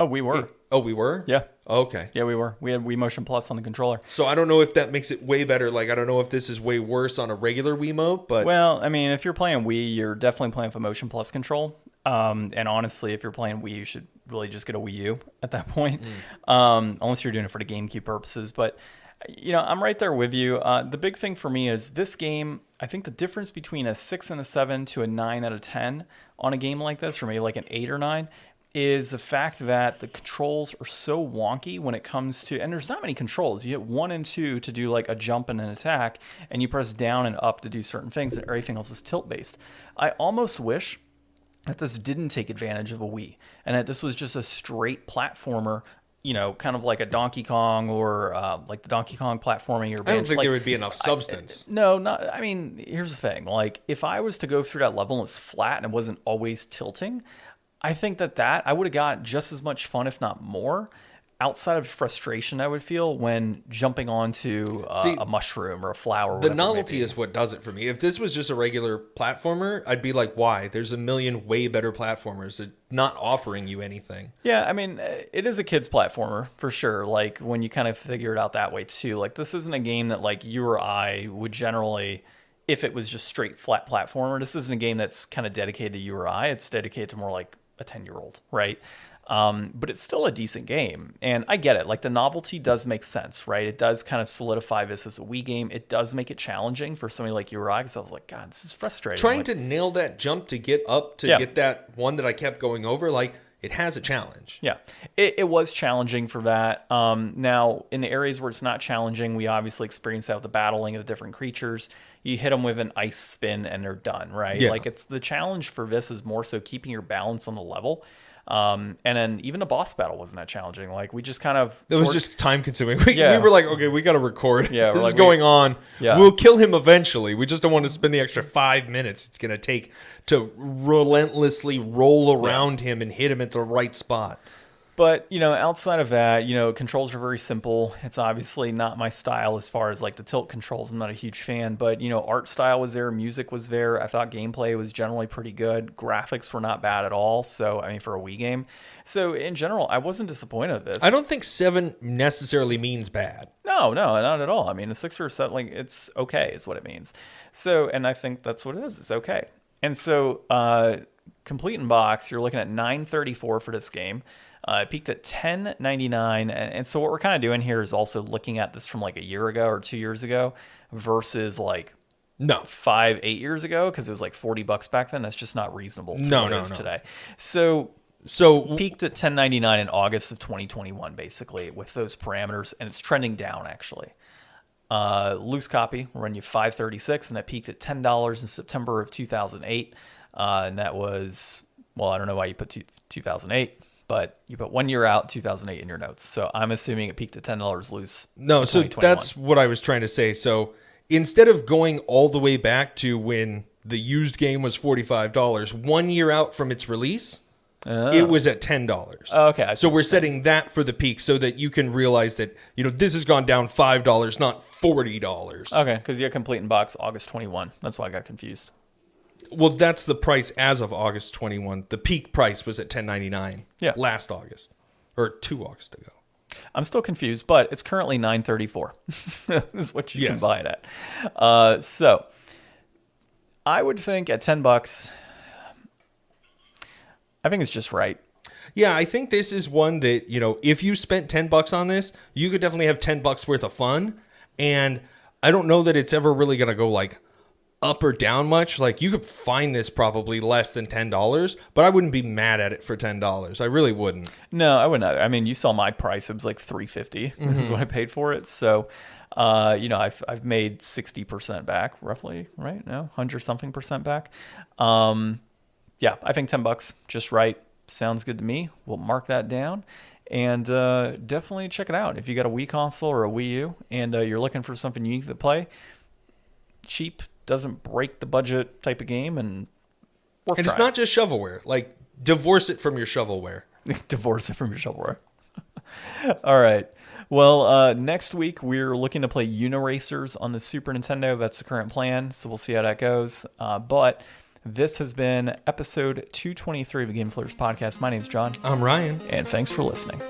Oh, we were. We were? Yeah. Okay. Yeah, we were. We had Wii Motion Plus on the controller. So I don't know if that makes it way better. Like, I don't know if this is way worse on a regular Wiimote, but... Well, I mean, if you're playing Wii, you're definitely playing with a Motion Plus control. And honestly, if you're playing Wii, you should really just get a Wii U at that point. Unless you're doing it for the GameCube purposes. But, I'm right there with you. The big thing for me is this game, I think the difference between a 6 and a 7 to a 9 out of 10 on a game like this, or maybe like an 8 or 9, is the fact that the controls are so wonky when it comes to, and there's not many controls. You hit 1 and 2 to do like a jump and an attack, and you press down and up to do certain things, and everything else is tilt based. I almost wish that this didn't take advantage of a Wii, and that this was just a straight platformer, kind of like a Donkey Kong or like the Donkey Kong platforming. Or I don't think there would be enough substance. I mean, here's the thing. Like, if I was to go through that level and it's flat and it wasn't always tilting, I think that I would have got just as much fun, if not more, outside of frustration I would feel when jumping onto a mushroom or a flower. The novelty is what does it for me. If this was just a regular platformer, I'd be like, why? There's a million way better platformers that not offering you anything. Yeah, I mean, it is a kid's platformer for sure. Like when you kind of figure it out that way too. Like this isn't a game that like you or I would generally, if it was just straight flat platformer, this isn't a game that's kind of dedicated to you or I. It's dedicated to more like a 10-year-old, right? But it's still a decent game. And I get it. Like the novelty does make sense, right? It does kind of solidify this as a Wii game. It does make it challenging for somebody like you or I, because I was like, God, this is frustrating. Trying to nail that jump to get up to get that one that I kept going over, like it has a challenge. Yeah, it was challenging for that. Now, in the areas where it's not challenging, we obviously experience out the battling of different creatures. You hit them with an ice spin and they're done, right? Yeah. Like it's the challenge for this is more so keeping your balance on the level. And then even the boss battle wasn't that challenging. Like we just kind of it was just time consuming. We were like, okay, we got to record. Yeah, this is going on. Yeah. We'll kill him eventually. We just don't want to spend the extra 5 minutes it's going to take to relentlessly roll around him and hit him at the right spot. But, outside of that, controls are very simple. It's obviously not my style as far as like the tilt controls. I'm not a huge fan, but, art style was there. Music was there. I thought gameplay was generally pretty good. Graphics were not bad at all. So, I mean, for a Wii game. So in general, I wasn't disappointed with this. I don't think 7 necessarily means bad. No, not at all. I mean, a 6 or 7, like it's okay is what it means. So, and I think that's what it is. It's okay. And so, complete in box, you're looking at $9.34 for this game. It peaked at $10.99, and so what we're kind of doing here is also looking at this from like a year ago or 2 years ago versus like 5-8 years ago, because it was like $40 back then. That's just not reasonable to what it is today. So peaked at $10.99 in August of 2021, basically with those parameters, and it's trending down actually. Loose copy will run you $5.36, and that peaked at $10 in September of 2008, and that was, well, I don't know why you put 2008. But you put 1 year out, 2008 in your notes. So I'm assuming it peaked at $10 loose. No, so that's what I was trying to say. So instead of going all the way back to when the used game was $45, 1 year out from its release, it was at $10. Oh, okay. So we're setting that for the peak so that you can realize that, this has gone down $5, not $40. Okay, because you had complete in box August 21. That's why I got confused. Well, that's the price as of August 21. The peak price was at $10.99 last August, or 2 August ago. I'm still confused, but it's currently $9.34. This is what you can buy it at. So I would think at $10, I think it's just right. Yeah, I think this is one that, if you spent $10 on this, you could definitely have $10 worth of fun. And I don't know that it's ever really going to go like up or down much. Like you could find this probably less than $10, but I wouldn't be mad at it for $10. I really wouldn't. No, I wouldn't either. I mean, you saw my price. It was like $350 is what I paid for it. So, I've made 60% back roughly, right? No, 100 something percent back. Yeah, I think $10 just right. Sounds good to me. We'll mark that down. And definitely check it out. If you got a Wii console or a Wii U and you're looking for something unique to play, cheap, doesn't break the budget type of game, and it's not just shovelware. Like, divorce it from your shovelware. Divorce it from your shovelware. All right. Well, next week we're looking to play Uniracers on the Super Nintendo. That's the current plan, so we'll see how that goes. But this has been episode 223 of the Game Deflators Podcast. My name's John. I'm Ryan. And thanks for listening.